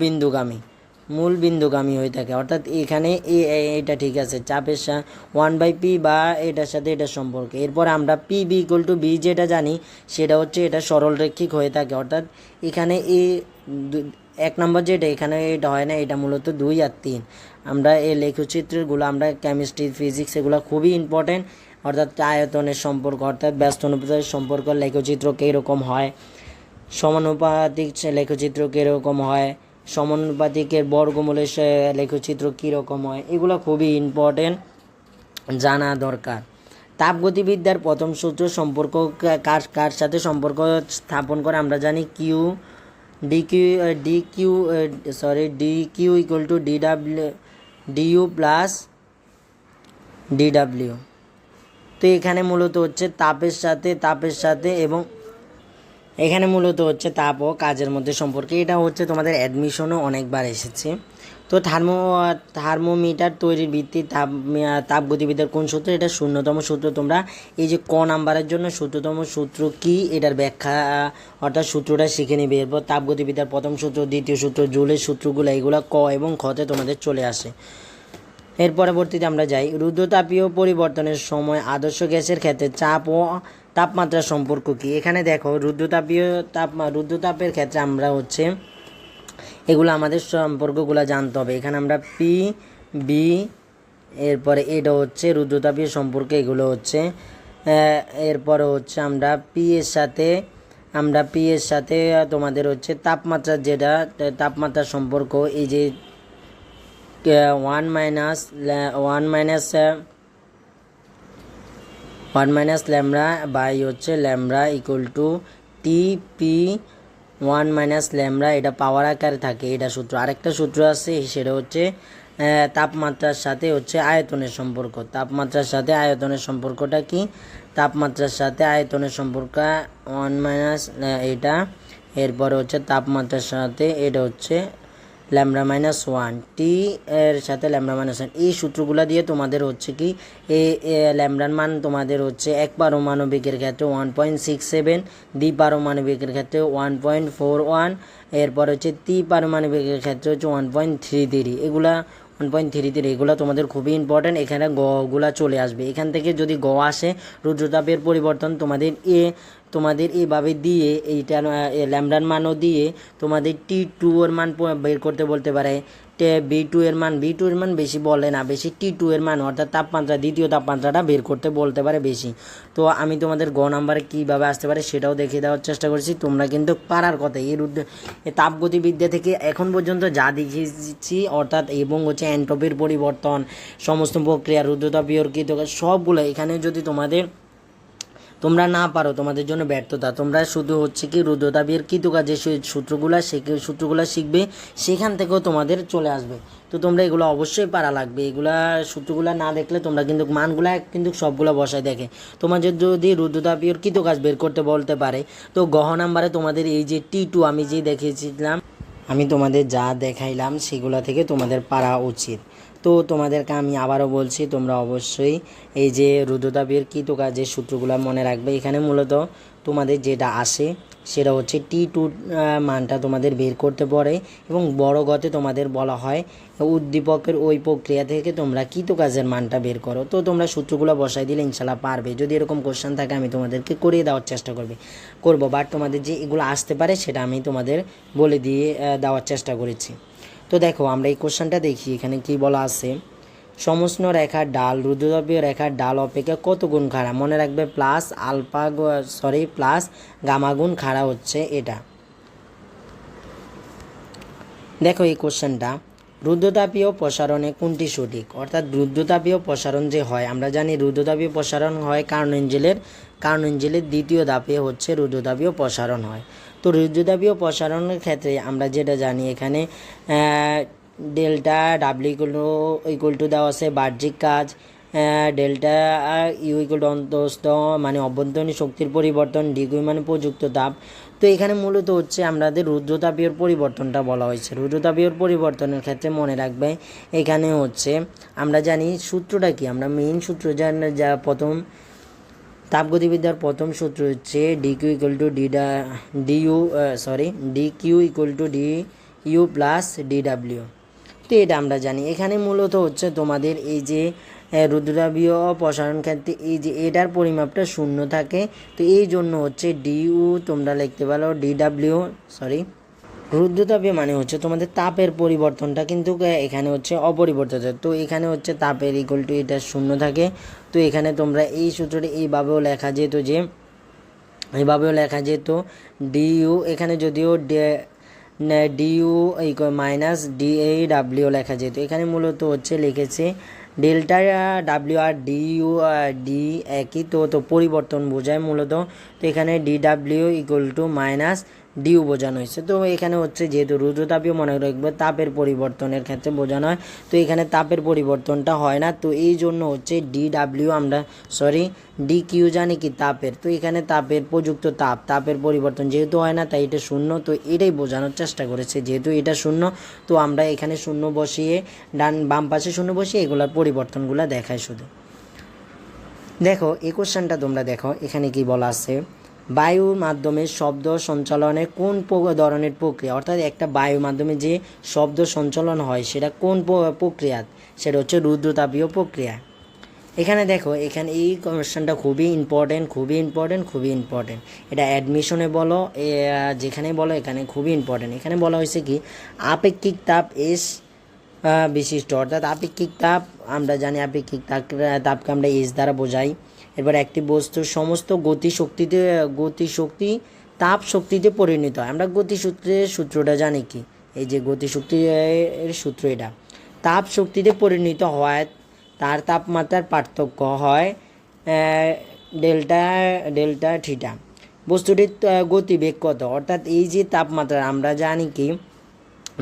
বিন্দুগামী হয়ে থাকে। অর্থাৎ এখানে এটা ঠিক আছে, চাপের 1/p বা এটার সাথে এটার সম্পর্ক। এরপর আমরা PB = B যেটা জানি, সেটা হচ্ছে এটা সরলরৈখিক হয়ে থাকে। অর্থাৎ এখানে 1 নম্বর যেটা এখানে এটা হয় না, এটা মূলত 2 আর 3। আমরা এই লেখচিত্রগুলো আমরা কেমিস্ট্রি ফিজিক্স এগুলো খুবই ইম্পর্টেন্ট, অর্থাৎ আয়তনের সম্পর্ক অর্থাৎ ব্যস্ত অনুপাতের সম্পর্ক লেখচিত্র কীরকম হয়, সমানুপাতিক লেখচিত্র কীরকম হয়, সমানুপাতিকের বর্গমূলের লেখচিত্র কীরকম হয়, এগুলো খুবই ইম্পর্টেন্ট জানা দরকার। তাপগতিবিদ্যার প্রথম সূত্র সম্পর্ক কার কার সাথে সম্পর্ক স্থাপন করে আমরা জানি D Q equal to DU plus DW. তো এখানে মূলত হচ্ছে তাপের সাথে এবং এখানে মূলত হচ্ছে তাপ ও কাজের মধ্যে সম্পর্কে, এটা হচ্ছে তোমাদের অ্যাডমিশনও অনেকবার এসেছে। তো থার্মোমিটার তৈরির ভিত্তি তাপগতিবিদ্যার কোন সূত্র? এটা 0তম সূত্র। তোমরা এই যে ক নাম্বারের জন্য 0তম সূত্র কি এটার ব্যাখ্যা অর্থাৎ সূত্রটা শিখে নিবে। এরপর তাপগতিবিদ্যার প্রথম সূত্র, দ্বিতীয় সূত্র, জুলের সূত্রগুলো এগুলো ক এবং খতে তোমাদের চলে আসে। এর পরবর্তীতে আমরা যাই রুদ্রতাপীয় পরিবর্তনের সময় আদর্শ গ্যাসের ক্ষেত্রে চাপ ও তাপমাত্রার সম্পর্ক কি? এখানে দেখো রুদ্রতাপের ক্ষেত্রে আমরা হচ্ছে এগুলো আমাদের সম্পর্কগুলো জানতে হবে। এখানে আমরা পি বি এরপরে এটা হচ্ছে রুদ্রতাপীয় সম্পর্ক, এগুলো হচ্ছে এরপরে হচ্ছে আমরা পি এর সাথে তোমাদের হচ্ছে তাপমাত্রার যেটা তাপমাত্রার সম্পর্ক, এই যে 1 মাইনাস ল্যামডা বাই হচ্ছে ল্যামডা ইকুয়াল টু টিপি 1 মাইনাস ল্যামডা, এটা পাওয়ার আকারে থাকে, এটা সূত্র। আরেকটা সূত্র আছে সেটা হচ্ছে তাপমাত্রার সাথে হচ্ছে আয়তনের সম্পর্ক। তাপমাত্রার সাথে আয়তনের সম্পর্কটা কি? তাপমাত্রার সাথে আয়তনের সম্পর্ক 1 মাইনাস এটা, এরপরে হচ্ছে তাপমাত্রার সাথে এটা হচ্ছে ল্যামডা মাইনাস 1, টি এর সাথে ল্যামডা মাইনাস 1। এই সূত্রগুলো দিয়ে তোমাদের হচ্ছে কি ল্যামডার মান তোমাদের হচ্ছে এক পারমাণবিকের ক্ষেত্রে 1.67, দ্বিপারমাণবিকের ক্ষেত্রে 1.41, এরপর হচ্ছে ত্রিপারমাণবিকের ক্ষেত্রে হচ্ছে 1.33। এগুলা 1.33 এগুলো তোমাদের খুবই ইম্পর্টেন্ট। এখানে গগুলা চলে আসবে, এখান থেকে যদি গ আসে রুদ্রতাপের পরিবর্তন তোমাদের এইভাবে দিয়ে এইটা ল্যামডার মানও দিয়ে তোমাদের T2 এর মান বের করতে বলতে পারে। B2 এর মান বেশি বলে না, বেশি T2 এর মান অর্থাৎ তাপমাত্রা দ্বিতীয় তাপমাত্রাটা বের করতে বলতে পারে বেশি। তো আমি তোমাদের গ নাম্বারে কীভাবে আসতে পারে সেটাও দেখিয়ে দেওয়ার চেষ্টা করছি, তোমরা কিন্তু পারার কথা। এই তাপগতিবিদ্যা থেকে এখন পর্যন্ত যা দেখিয়েছি অর্থাৎ এবং হচ্ছে এন্ট্রপির পরিবর্তন, সমস্ত প্রক্রিয়া, রুদ্রতাপীয় সবগুলো এখানে যদি তোমরা না পারো তোমাদের জন্য ব্যর্থতা। তোমরা শুধু হচ্ছে কি রুদ্রতাপীয় কৃতকাজ যে সূত্রগুলো শিখবে, সেখান থেকেও তোমাদের চলে আসবে। তো তোমরা এগুলো অবশ্যই পারা লাগবে। এগুলা সূত্রগুলো না দেখলে তোমরা কিন্তু মানগুলা কিন্তু সবগুলো বসায় দেখে তোমাদের যদি রুদ্রতাপীয় কৃতকাজ বের করতে বলতে পারে, তো গহ নাম্বারে তোমাদের এই যে T2 আমি যে দেখিয়েছিলাম, আমি তোমাদের যা দেখাইলাম সেগুলো থেকে তোমাদের পারা উচিত। তো তোমাদেরকে আমি আবারও বলছি, তোমরা অবশ্যই এই যে রুদ্রতাপীয় কৃতকাজের সূত্রগুলো মনে রাখবে। এখানে মূলত তোমাদের যেটা আসে সেটা হচ্ছে T2 মানটা তোমাদের বের করতে পারে এবং বড় গতে তোমাদের বলা হয় উদ্দীপকের ওই প্রক্রিয়া থেকে তোমরা কৃতকাজের মানটা বের করো। তো তোমরা সূত্রগুলো বসাই দিলে ইনশাল্লাহ পারবে। যদি এরকম কোশ্চেন থাকে আমি তোমাদেরকে করিয়ে দেওয়ার চেষ্টা করবো, বাট তোমাদের যে এগুলো আসতে পারে সেটা আমি তোমাদের বলে দিয়ে দেওয়ার চেষ্টা করেছি। তো দেখো আমরা এই কোশ্চেনটা দেখি, এখানে কি বলা আছে, সমষ্ণ রেখার ডাল রুদ্রতাপীয় রেখার ডাল অপেক্ষা কত গুণ খাড়া? মনে রাখবে প্লাস গামা গুণ খাড়া হচ্ছে এটা। দেখো এই কোশ্চেনটা, রুদ্রতাপীয় প্রসারণে কোনটি সঠিক? অর্থাৎ রুদ্রতাপীয় প্রসারণ যে হয়, আমরা জানি রুদ্রতাপীয় প্রসারণ হয় কার্নো এঞ্জেলের দ্বিতীয় ধাপে হচ্ছে রুদ্রতাপীয় প্রসারণ হয়। তো রুদ্রতাপীয় প্রসারণের ক্ষেত্রে আমরা যেটা জানি, এখানে ডেল্টা ডাব্লিউ ইকুয়াল টু দেওয়া আছে বাহ্যিক কাজ, ডেল্টা ইউ ইকুয়াল টু অন্তঃস্থ মানে অভ্যন্তরীণ শক্তির পরিবর্তন, ডিগ্রি মানে প্রযুক্ত তাপ। তো এখানে মূলত হচ্ছে আমাদের রুদ্রতাপীয় পরিবর্তনটা বলা হয়েছে। রুদ্রতাপীয় পরিবর্তনের ক্ষেত্রে মনে রাখবে এখানে হচ্ছে আমরা জানি সূত্রটা কি, আমরা মেইন সূত্র যা প্রথম তাপগতিবিদ্যার প্রথম সূত্র হচ্ছে DQ equal to DQ equal to DU plus DW. তো এটা আমরা জানি। এখানে মূলত হচ্ছে তোমাদের এই যে রুদ্রতাপীয় প্রসারণ ক্ষেত্রে এই যে এটার পরিমাপটা শূন্য থাকে, তো এই জন্য হচ্ছে ডিইউ তোমরা লিখতে পারো রুদ্রতাপীয় মানে হচ্ছে তোমাদের তাপের পরিবর্তনটা কিন্তু এখানে হচ্ছে অপরিবর্তিত। তো এখানে হচ্ছে তাপের ইকুয়াল টু এটা শূন্য থাকে। তো এখানে তোমরা এই সূত্রটি এইভাবেও লেখা যেত যে এইভাবেও লেখা যেত ডিইউ, এখানে যদিও ডিইউ মাইনাস DAW লেখা যেত। এখানে মূলত হচ্ছে লিখেছে ডেল্টা ডাব্লিউ আর ডিইউ ডি একই, তো পরিবর্তন বোঝায় মূলত। তো এখানে DW equal to minus DU বোঝানো হয়েছে। তো এখানে হচ্ছে যেহেতু রুদ্রতাপীয় মনে রাখবে তাপের পরিবর্তনের ক্ষেত্রে বোঝানো হয়, তো এখানে তাপের পরিবর্তনটা হয় না। তো এই জন্য হচ্ছে DQ জানি কি তাপের, তো এখানে তাপের প্রযুক্ত তাপের পরিবর্তন যেহেতু হয় না তাই এটা শূন্য। তো এটাই বোঝানোর চেষ্টা করেছে, যেহেতু এটা শূন্য তো আমরা এখানে শূন্য বসিয়ে বাম পাশে শূন্য বসিয়ে এগুলোর পরিবর্তনগুলো দেখায় শুধু। দেখো এই কোশ্চেনটা তোমরা দেখো, এখানে কি বলা আছে, বায়ুর মাধ্যমে শব্দ সঞ্চালনের কোন ধরনের প্রক্রিয়া, অর্থাৎ একটা বায়ুর মাধ্যমে যে শব্দ সঞ্চালন হয় সেটা কোন প্রক্রিয়া, সেটা হচ্ছে রুদ্রতাপীয় প্রক্রিয়া। এখানে দেখো এখানে এই কোশ্চেনটা খুবই ইম্পর্টেন্ট। এটা অ্যাডমিশনে বলো যেখানে বলো এখানে খুবই ইম্পর্টেন্ট। এখানে বলা হয়েছে কি আপেক্ষিক তাপ এস বিশিষ্ট, অর্থাৎ আপেক্ষিক তাপ আমরা জানি আপেক্ষিক তাপকে আমরা এস দ্বারা বোঝাই। এবার একটি বস্তুর সমস্ত গতিশক্তি তাপ শক্তিতে পরিণত হয়। আমরা গতিসূত্রের সূত্রটা জানি কি, এই যে গতিশক্তির সূত্র, এটা তাপ শক্তিতে পরিণত হয় তার তাপমাত্রার পার্থক্য হয় ডেল্টা থিটা। বস্তুটির গতিবেগ কত, অর্থাৎ এই যে তাপমাত্রা আমরা জানি কি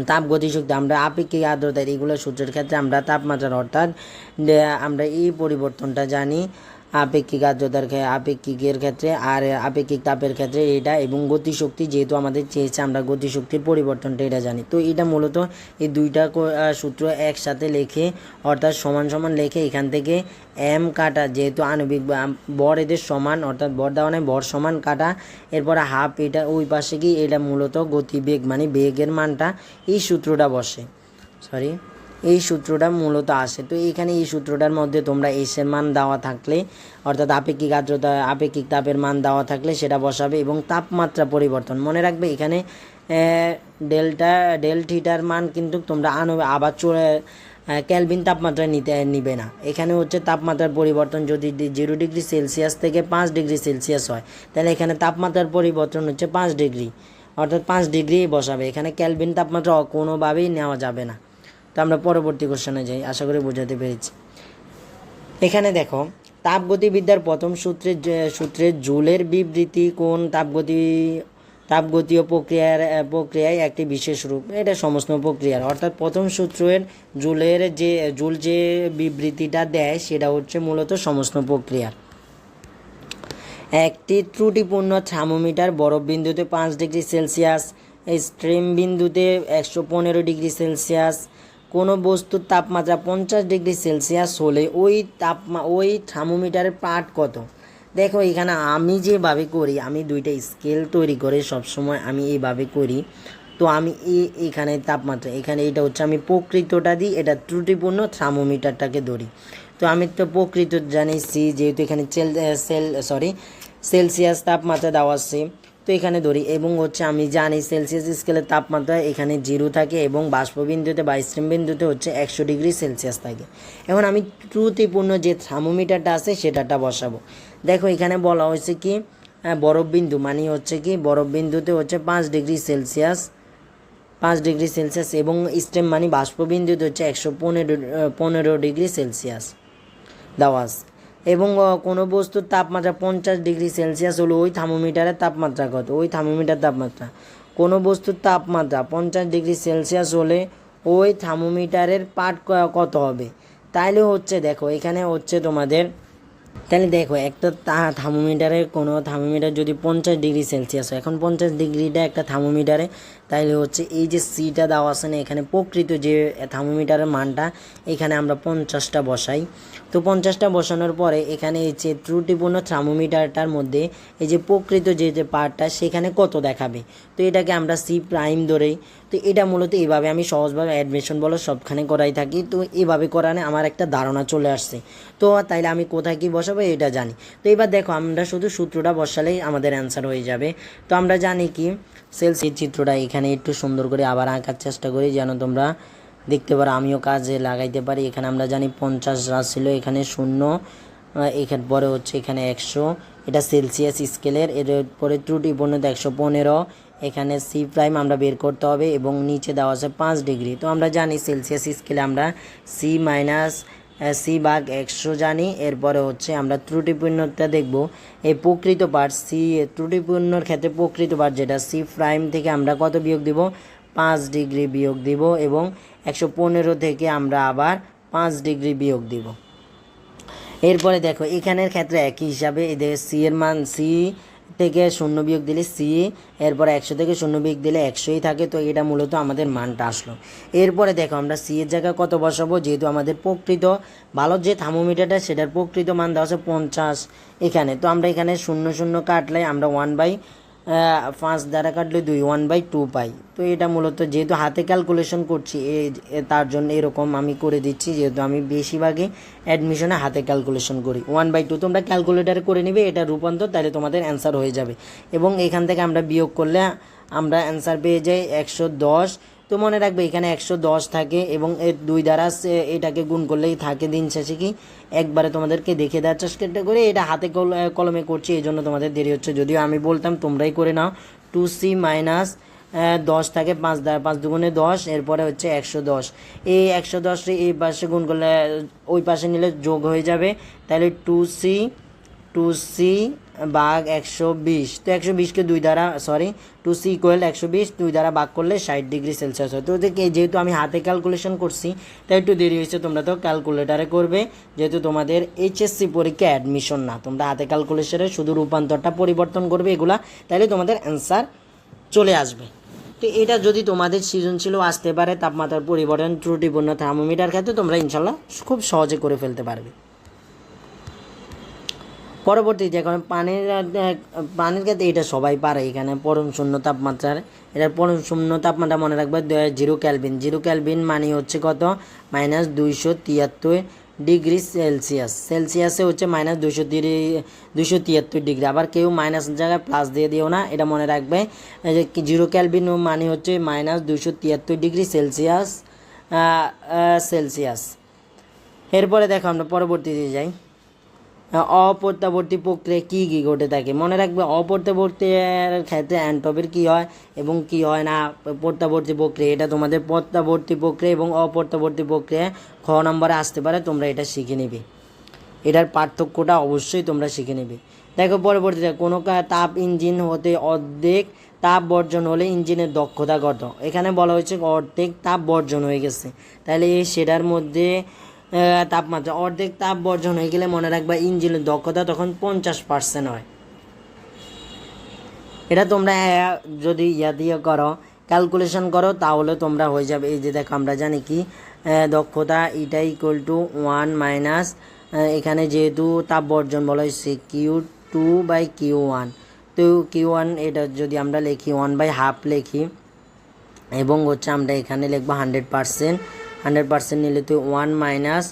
তাপ গতিশক্তি, আমরা আপেক্ষিক আর্দ্রতা এগুলো সূত্রের ক্ষেত্রে আমরা তাপমাত্রার অর্থাৎ আমরা এই পরিবর্তনটা জানি আপেক্ষিক আর্দ্রতার আপেক্ষিকের ক্ষেত্রে আর আপেক্ষিক তাপের ক্ষেত্রে এটা, এবং গতিশক্তি যেহেতু আমাদের চেয়েছে আমরা গতিশক্তির পরিবর্তনটা এটা জানি। তো এটা মূলত এই দুইটা সূত্র একসাথে লেখে অর্থাৎ সমান সমান লেখে এখান থেকে এম কাটা, যেহেতু আণবিক বর এদের সমান অর্থাৎ বর দেওয়া নেই বর সমান কাটা, এরপরে হাফ এটা ওই পাশে কি এটা মূলত গতিবেগ মানে বেগের মানটা এই সূত্রটা বসে এই সূত্রটা মূলত আসে। তো এখানে এই সূত্রটার মধ্যে তোমরা এসের মান দেওয়া থাকলে অর্থাৎ আপেক্ষিক আর্দ্রতা আপেক্ষিক তাপের মান দেওয়া থাকলে সেটা বসাবে, এবং তাপমাত্রা পরিবর্তন মনে রাখবে এখানে ডেল থিটার মান কিন্তু তোমরা আবার ক্যালভিন তাপমাত্রা নিবে না। এখানে হচ্ছে তাপমাত্রার পরিবর্তন যদি 0 ডিগ্রি সেলসিয়াস থেকে 5 ডিগ্রি সেলসিয়াস হয় তাহলে এখানে তাপমাত্রার পরিবর্তন হচ্ছে 5 ডিগ্রি, অর্থাৎ 5 ডিগ্রি বসাবে। এখানে ক্যালভিন তাপমাত্রা কোনোভাবেই নেওয়া যাবে না। তো আমরা পরবর্তী কোশ্চেনে যাই, আশা করি বোঝাতে পেরেছি। এখানে দেখো তাপগতিবিদ্যার প্রথম সূত্রের জুলের বিবৃতি কোন তাপগতীয় প্রক্রিয়ায় একটি বিশেষ রূপ, এটা সমস্ত প্রক্রিয়ার, অর্থাৎ প্রথম সূত্রের জুল যে বিবৃতিটা দেয় সেটা হচ্ছে মূলত সমস্ত প্রক্রিয়ার। একটি ত্রুটিপূর্ণ থার্মোমিটার বরফ বিন্দুতে 5 ডিগ্রি সেলসিয়াস, স্ট্রিম বিন্দুতে 115 ডিগ্রি সেলসিয়াস, কোনো বস্তুর তাপমাত্রা 50 ডিগ্রি সেলসিয়াস হলে ওই থার্মোমিটারের পাঠ কত। দেখো এখানে আমি যেভাবে করি, আমি দুইটা স্কেল তৈরি করে সবসময় আমি এইভাবে করি। তো আমি এখানে তাপমাত্রা এখানে এটা হচ্ছে আমি প্রকৃতটা দিই, এটা ত্রুটিপূর্ণ থার্মোমিটারটাকে ধরি। তো আমি তো প্রকৃত জানিছি যেহেতু এখানে সেলসিয়াস তাপমাত্রা দেওয়া আছে, তো এখানে ধরি, এবং হচ্ছে আমি জানি সেলসিয়াস স্কেলের তাপমাত্রা এখানে 0 থাকে এবং বাষ্পবিন্দুতে বা স্টিম বিন্দুতে হচ্ছে 100 ডিগ্রি সেলসিয়াস থাকে। এখন আমি ত্রুটিপূর্ণ যে থার্মোমিটারটা আছে সেটাটা বসাবো। দেখো এখানে বলা হয়েছে কি বরফ বিন্দু মানে হচ্ছে কি বরফ বিন্দুতে হচ্ছে 5 ডিগ্রি সেলসিয়াস এবং স্টিম মানে বাষ্পবিন্দুতে হচ্ছে 115 ডিগ্রি সেলসিয়াস দেওয়া আছে। এবং কোনো বস্তুর তাপমাত্রা 50 ডিগ্রি সেলসিয়াস হলো ওই থার্মোমিটারের তাপমাত্রা কত, ওই থার্মোমিটার তাপমাত্রা কোনো বস্তুর তাপমাত্রা 50 ডিগ্রি সেলসিয়াস হলে ওই থার্মোমিটারের পাঠ কত হবে। তাইলে হচ্ছে দেখো এখানে হচ্ছে তোমাদের তাহলে দেখো একটা কোনো থার্মোমিটার যদি 50 ডিগ্রি সেলসিয়াস হয়, এখন 50 ডিগ্রিটা একটা থার্মোমিটারে, তাইলে হচ্ছে এই যে সিটা দেওয়া আছে না এখানে প্রকৃত যে থার্মোমিটারের মানটা এখানে আমরা 50টা বসাই। তো 50টা বসানোর পরে এখানে এই যে ত্রুটিপূর্ণ থার্মোমিটারটার মধ্যে এই যে প্রকৃত যে পার্টটা সেখানে কত দেখাবে, তো এটাকে আমরা সি প্রাইম ধরেই। তো এটা মূলত এইভাবে আমি সহজভাবে অ্যাডমিশন বলো সবখানে করাই থাকি। তো এইভাবে করানে আমার একটা ধারণা চলে আসছে। তো তাইলে আমি কোথায় কী বসাবো এটা জানি। তো এবার দেখো আমরা শুধু সূত্রটা বসালেই আমাদের অ্যান্সার হয়ে যাবে। তো আমরা জানি কি সেলসিয়াস চিত্রটা এখানে এখানে একটু সুন্দর করে আবার আঁকার চেষ্টা করি যেন তোমরা দেখতে পারো, আমিও কাজে লাগাইতে পারি। এখানে আমরা জানি 50 ছিল, এখানে 0, এখানে পরে হচ্ছে এখানে 100, এটা সেলসিয়াস স্কেলের। এরপরে ত্রুটিপূর্ণতা 115, এখানে সি প্রাইম আমরা বের করতে হবে এবং নিচে দেওয়া আছে 5 ডিগ্রি। তো আমরা জানি সেলসিয়াস স্কেলে আমরা সি মাইনাস সি ভাগ 100 জানি। এরপরে হচ্ছে আমরা ত্রুটিপূর্ণতা দেখব, এই প্রকৃত পার্ট সি, ত্রুটিপূর্ণর ক্ষেত্রে প্রকৃত পার্ট যেটা সি প্রাইম থেকে আমরা কত বিয়োগ দিব, 5 ডিগ্রি বিয়োগ দিব এবং 115 থেকে আমরা আবার 5 ডিগ্রি বিয়োগ দিব। এরপরে দেখো এখানের ক্ষেত্রে একই হিসাবে এদের সি এর মান, সি থেকে 0 বিয়োগ দিলে সি, এরপরে 100 থেকে 0 বিয়োগ দিলে 100ই থাকে। তো এটা মূলত আমাদের মানটা আসলো। এরপরে দেখো আমরা সি এর জায়গায় কত বসাবো, যেহেতু আমাদের প্রকৃত ভালো যে থার্মোমিটারটা সেটার প্রকৃত মান দেওয়া আছে 50 এখানে। তো আমরা এখানে 0 কাটলে আমরা 1/5 দ্বারা কাটলে 2, 1/2 পাই। তো এটা মূলত যেহেতু হাতে ক্যালকুলেশন করছি তার জন্য এরকম আমি করে দিচ্ছি, যেহেতু আমি বেশিরভাগই অ্যাডমিশনে হাতে ক্যালকুলেশন করি। 1/2 তোমরা ক্যালকুলেটারে করে নিবে এটা রূপান্তর, তাহলে তোমাদের অ্যান্সার হয়ে যাবে। এবং এখান থেকে আমরা বিয়োগ করলে আমরা অ্যান্সার পেয়ে যাই 110। তো মনে রাখবে এখানে 110 থাকে এবং এর 2 দ্বারা এটাকে গুণ করলেই থাকে দিন শেষে কি একবারে তোমাদেরকে দেখে দেওয়ার চেষ্টা করে। এটা হাতে কলমে করছি, এই জন্য তোমাদের দেরি হচ্ছে, যদিও আমি বলতাম তোমরাই করে নাও। 2c মাইনাস 10 থাকে 5 দ্বারা, 5 দুগুণে 10, এরপরে হচ্ছে 110। এই 110 এই পাশে গুণ করলে ওই পাশে নিলে যোগ হয়ে যাবে, তাহলে 2c ভাগ 120। তো 120কে 2 দ্বারা, 2c ইকুয়াল 120 2 দ্বারা ভাগ করলে 60 ডিগ্রি সেলসিয়াস হয়। তো যেহেতু আমি হাতে ক্যালকুলেশন করছি তাই একটু দেরি হয়েছে, তোমরা তো ক্যালকুলেটারে করবে, যেহেতু তোমাদের এইচএসসি পরীক্ষা অ্যাডমিশন না। তোমরা হাতে ক্যালকুলেশনে শুধু রূপান্তরটা পরিবর্তন করবে এগুলা, তাহলে তোমাদের অ্যান্সার চলে আসবে। তো এটা যদি তোমাদের সৃজনশীলও আসতে পারে, তাপমাত্রার পরিবর্তন ত্রুটিপূর্ণ থার্মোমিটার ক্ষেত্রে তোমরা ইনশাল্লাহ খুব সহজে করে ফেলতে পারবে। পরবর্তী যখন পানির ক্ষেত্রে এটা সবাই পারে, এখানে পরম শূন্য তাপমাত্রার, এটার পরম শূন্য তাপমাত্রা মনে রাখবে 0 কেলভিন। 0 কেলভিন মানে হচ্ছে কত, -273 ডিগ্রি সেলসিয়াস। সেলসিয়াসে হচ্ছে -273 ডিগ্রি। আবার কেউ মাইনাস জায়গায় প্লাস দিয়ে দিও না, এটা মনে রাখবে যে 0 কেলভিন মানে হচ্ছে -273 ডিগ্রি সেলসিয়াস। এরপরে দেখো আমরা পরবর্তীতে যাই, অপ্রত্যাবর্তী প্রক্রিয়া কী কী ঘটে থাকে। মনে রাখবে অপ্রত্যাবর্তীর ক্ষেত্রে অ্যান্ট্রপির কী হয় এবং কী হয় না। প্রত্যাবর্তী প্রক্রিয়া এটা তোমাদের প্রত্যাবর্তী প্রক্রিয়া এবং অপ্রত্যাবর্তী প্রক্রিয়া খ নম্বরে আসতে পারে, তোমরা এটা শিখে নিবে, এটার পার্থক্যটা অবশ্যই তোমরা শিখে নেবে। দেখো পরবর্তীতে কোনো তাপ ইঞ্জিন হতে অর্ধেক তাপ বর্জন হলে ইঞ্জিনের দক্ষতা কত। এখানে বলা হয়েছে অর্ধেক তাপ বর্জন হয়ে গেছে, তাহলে সেটার মধ্যে তাপমাত্রা অর্ধেক তাপ বর্জন হয়ে গেলে মনে রাখবা ইঞ্জিনের দক্ষতা তখন 50% হয়। এটা তোমরা যদি দিয়ে করো, ক্যালকুলেশন করো, তাহলে তোমরা হয়ে যাবে। এই যে দেখো আমরা জানি কি দক্ষতা এটা ইকুয়াল টু 1 মাইনাস, এখানে যেহেতু তাপ বর্জন বলা হয়েছে Q2/Q1, তো Q1 এটা যদি আমরা লিখি 1/2 লিখি এবং হচ্ছে আমরা এখানে লিখবো 100% নিলে তো 1 মাইনাস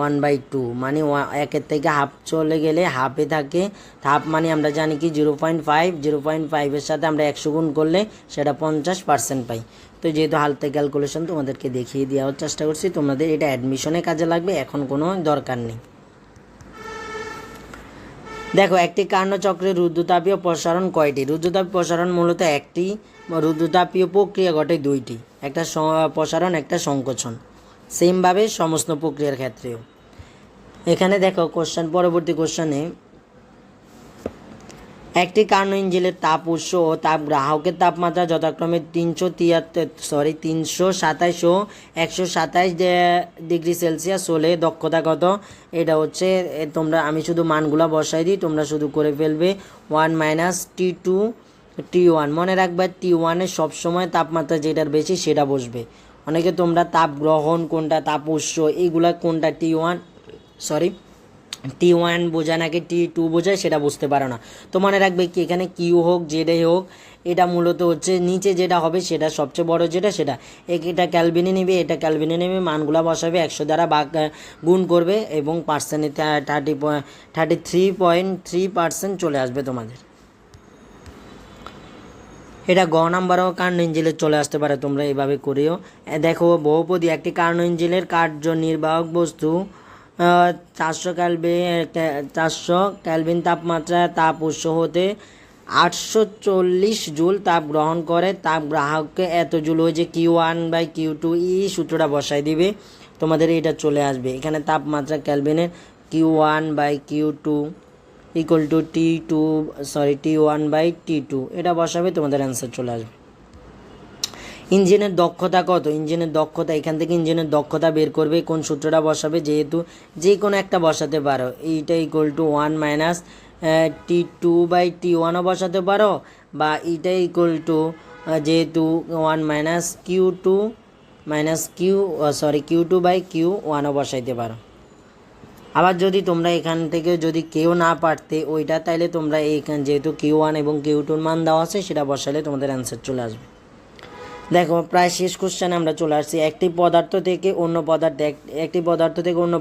1/2 মানে 1 থেকে হাফ চলে গেলে হাফে থাকে। হাফ মানে আমরা জানি কি 0.5 এর সাথে আমরা 100 গুণ করলে সেটা 50% পাই। তো যেহেতু হালতে ক্যালকুলেশন তোমাদেরকে দেখিয়ে দেওয়ার চেষ্টা করছি, তোমাদের এটা অ্যাডমিশনে কাজে লাগবে, এখন কোনো দরকার নেই। দেখো একটি কার্ণচক্রের রুদ্রতাপীয় প্রসারণ কয়টি। রুদ্রতাপীয় প্রসারণ মূলত একটি, রুদ্রতাপীয় প্রক্রিয়া ঘটে 2টি, একটা প্রসারণ একটা সংকোচন, সেমভাবে সমস্ত প্রক্রিয়ার ক্ষেত্রেও। এখানে দেখো পরবর্তী কোশ্চেনে একটি কার্ণ ইঞ্জিনের তাপ উৎস ও তাপ গ্রাহকের তাপমাত্রা যথাক্রমে 327 ও 127 ডিগ্রি সেলসিয়াস হলে দক্ষতা কত। এটা হচ্ছে আমি শুধু মানগুলা বসাই দিই, তোমরা শুধু করে ফেলবে। 1 মাইনাস T2 T1, মনে রাখবে T1 সবসময় তাপমাত্রা যেটার বেশি সেটা বসবে। অনেকে তোমরা তাপ গ্রহণ কোনটা, তাপ উৎস এইগুলা কোনটা, T1 বোঝায় নাকি T2 বোঝায় সেটা বুঝতে পারো না। তো মনে রাখবে কি এখানে কিউ হোক জেডে হোক, এটা মূলত হচ্ছে নিচে যেটা হবে সেটা সবচেয়ে বড় যেটা সেটা এটা ক্যালভিনে নেবে, এটা ক্যালভিনে নেবে, মানগুলা বসাবে, 100 দ্বারা গুণ করবে এবং পার্সেন্টে 33.3% চলে আসবে তোমাদের। এটা গ নাম্বারও কার্নো ইঞ্জিলে চলে আসতে পারে, তোমরা এইভাবে করিও। দেখো বহুপদী একটি কার্নো ইঞ্জিনের কার্যনির্বাহক বস্তু 400 ক্যালভিন তাপমাত্রা তাপ উৎস হতে 840 জুল তাপ গ্রহণ করে। তাপ গ্রাহককে এত জুল ওই যে Q1/Q2 এই সূত্রটা বসাই দিবে, তোমাদের এটা চলে আসবে। এখানে তাপমাত্রা ক্যালভিনের Q1/Q2 ইকুয়াল টু T1/T2 এটা বসাবে, তোমাদের অ্যান্সার চলে আসবে। ইঞ্জিনের দক্ষতা কত? ইঞ্জিনের দক্ষতা এখান থেকে ইঞ্জিনের দক্ষতা বের করবে, কোন সূত্রটা বসাবে, যেহেতু যে কোনো একটা বসাতে পারো। এইটা ইকুয়াল টু 1 - T2/T1ও বসাতে পারো, বা এইটা ইকুয়াল টু যেহেতু 1 - Q2/Q1ও বসাইতে পারো। আবার যদি তোমরা এখান থেকে যদি কেউ না পারতে ওইটা, তাইলে তোমরা এইখান যেহেতু Q1 এবং Q2 মান দেওয়া আছে সেটা বসালে তোমাদের অ্যান্সার চলে আসবে। দেখো প্রায় শেষ কোশ্চেনে আমরা চলে আসছি। একটি পদার্থ থেকে অন্য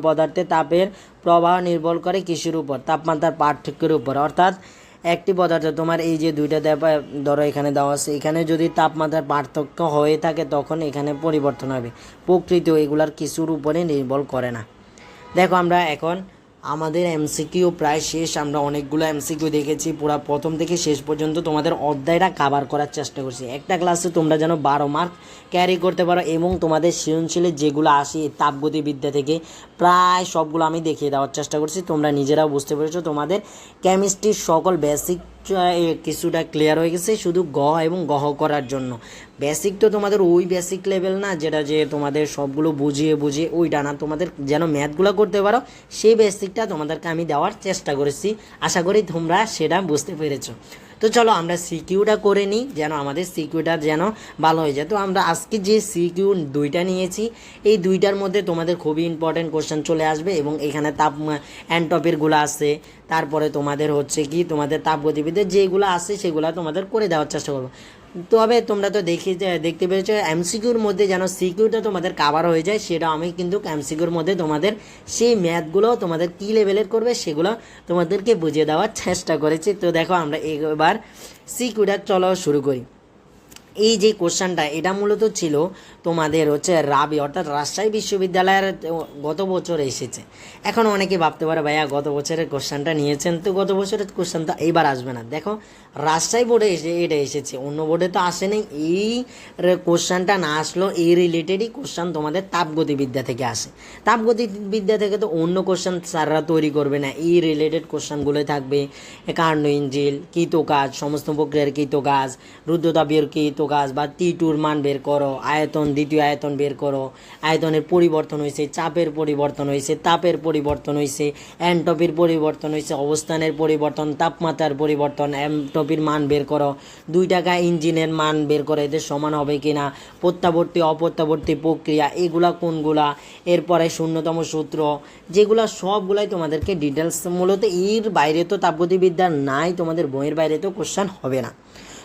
পদার্থে তাপের প্রবাহ নির্ভর করে কিসের উপর? তাপমাত্রার পার্থক্যের উপর। অর্থাৎ একটি পদার্থ তোমার এই যে দুইটা ধরো এখানে দেওয়া আছে, এখানে যদি তাপমাত্রার পার্থক্য হয়ে থাকে তখন এখানে পরিবর্তন হবে। প্রকৃতি এগুলার কিছুর উপরে নির্ভর করে না। দেখো আমরা এখন আমাদের এমসিকিউ প্রায় শেষ, আমরা অনেকগুলো এমসিকিউ দেখেছি, পুরো প্রথম থেকে শেষ পর্যন্ত তোমাদের অধ্যায়টা কভার করার চেষ্টা করছি। একটা ক্লাসে তোমরা যেন 12 মার্ক ক্যারি করতে পারো, এবং তোমাদের সৃজনশীলের যেগুলো আসে তাপগতিবিদ্যা থেকে প্রায় সবগুলো আমি দেখিয়ে দেওয়ার চেষ্টা করছি। তোমরা নিজেরাও বুঝতে পেরেছো তোমাদের কেমিস্ট্রির সকল বেসিক কিছুটা ক্লিয়ার হয়ে গেছে, শুধু এবং গহ করার জন্য। বেসিক তো তোমাদের ওই বেসিক লেভেল না যেটা যে তোমাদের সবগুলো বুঝিয়ে ওইটা না, তোমাদের যেন ম্যাথগুলো করতে পারো সেই বেসিকটা তোমাদেরকে আমি দেওয়ার চেষ্টা করেছি। আশা করি তোমরা সেটা বুঝতে পেরেছো। তো চলো আমরা সিকিউটা করে নিই, যেন আমাদের সিকিউটা যেন ভালো হয়ে যায়। তো আমরা আজকে যে সিকিউ দুইটা নিয়েছি, এই দুইটার মধ্যে তোমাদের খুবই ইম্পর্টেন্ট কোশ্চেন চলে আসবে, এবং এখানে অ্যান্টপিরগুলো আছে, তারপরে তোমাদের হচ্ছে কি তোমাদের তাপগতিবিদ্যা যেগুলো আছে সেগুলো তোমাদের করে দেওয়ার চেষ্টা করবো। তবে তোমরা তো দেখতে পেরেছো এমসিকিউর মধ্যে যেন সিকিউটা তোমাদের কাভার হয়ে যায়, সেটা আমি কিন্তু এমসিকিউর মধ্যে তোমাদের সেই ম্যাথগুলো তোমাদের কী লেভেলের করবে সেগুলো তোমাদেরকে বুঝিয়ে দেওয়ার চেষ্টা করেছি। তো দেখো আমরা এবার সিকিউটা চলো শুরু করি। এই যে কোশ্চেনটা এটা মূলত ছিল তোমাদের হচ্ছে রাবি অর্থাৎ রাজশাহী বিশ্ববিদ্যালয়ের গত বছর এসেছে। এখন অনেকে ভাবতে পারে ভাইয়া গত বছরের কোশ্চেনটা নিয়েছেন, তো গত বছরের কোশ্চেন তো এইবার আসবে না। দেখো রাজশাহী বোর্ডে এটা এসেছে, অন্য বোর্ডে তো আসেনি। এই কোশ্চেনটা না আসলো এই রিলেটেডই কোশ্চেন তোমাদের তাপগতিবিদ্যা থেকে আসে। তাপগতিবিদ্যা থেকে তো অন্য কোশ্চেন স্যাররা তৈরি করবে না, এই রিলেটেড কোশ্চেনগুলোই থাকবে। কার্নো ইঞ্জিল, কৃতকাজ, সমস্ত প্রক্রিয়ার কৃতকাজ, রুদ্রতাপীয় কৃতকাজ বা T2 মান বের করো, আয়তন, দ্বিতীয় আয়তন বের করো, আয়তনের পরিবর্তন হয়েছে, চাপের পরিবর্তন হয়েছে, তাপের পরিবর্তন হয়েছে, এনটপির পরিবর্তন হয়েছে, অবস্থানের পরিবর্তন, তাপমাত্রার পরিবর্তন, এনটপির মান বের করো, 2 টাকা ইঞ্জিনের মান বের করো, এদের সমান হবে কিনা, প্রত্যাবর্তী অপ্রত্যাবর্তী প্রক্রিয়া এগুলা কোনগুলা, এরপরে শূন্যতম সূত্র, যেগুলা সবগুলাই তোমাদেরকে ডিটেলস। মূলত এর বাইরে তো তাপগতিবিদ্যা নাই, তোমাদের বইয়ের বাইরে তো কোশ্চেন হবে না,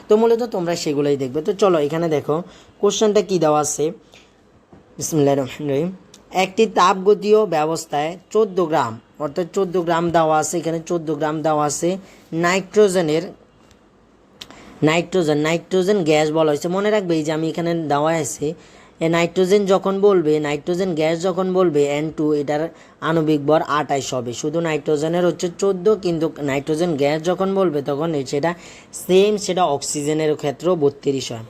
তো মূলত তোমরা সেগুলোই দেখবে। তো চলো এখানে দেখো কোশ্চেনটা কী দেওয়া আছে। বিসমিল্লাহির রহমানির রহিম। একটি তাপগতীয় ব্যবস্থায় 14 গ্রাম অর্থাৎ 14 গ্রাম দেওয়া আছে, এখানে 14 গ্রাম দেওয়া আছে নাইট্রোজেন গ্যাস বলা হয়েছে। মনে রাখবে এই যে আমি এখানে দেওয়া আছে নাইট্রোজেন গ্যাস যখন বলবে N2, এটার আণবিক ভর 28 হবে। শুধু নাইট্রোজেনের হচ্ছে 14, কিন্তু নাইট্রোজেন গ্যাস যখন বলবে তখন সেটা অক্সিজেনের ক্ষেত্রেও 32 হয়।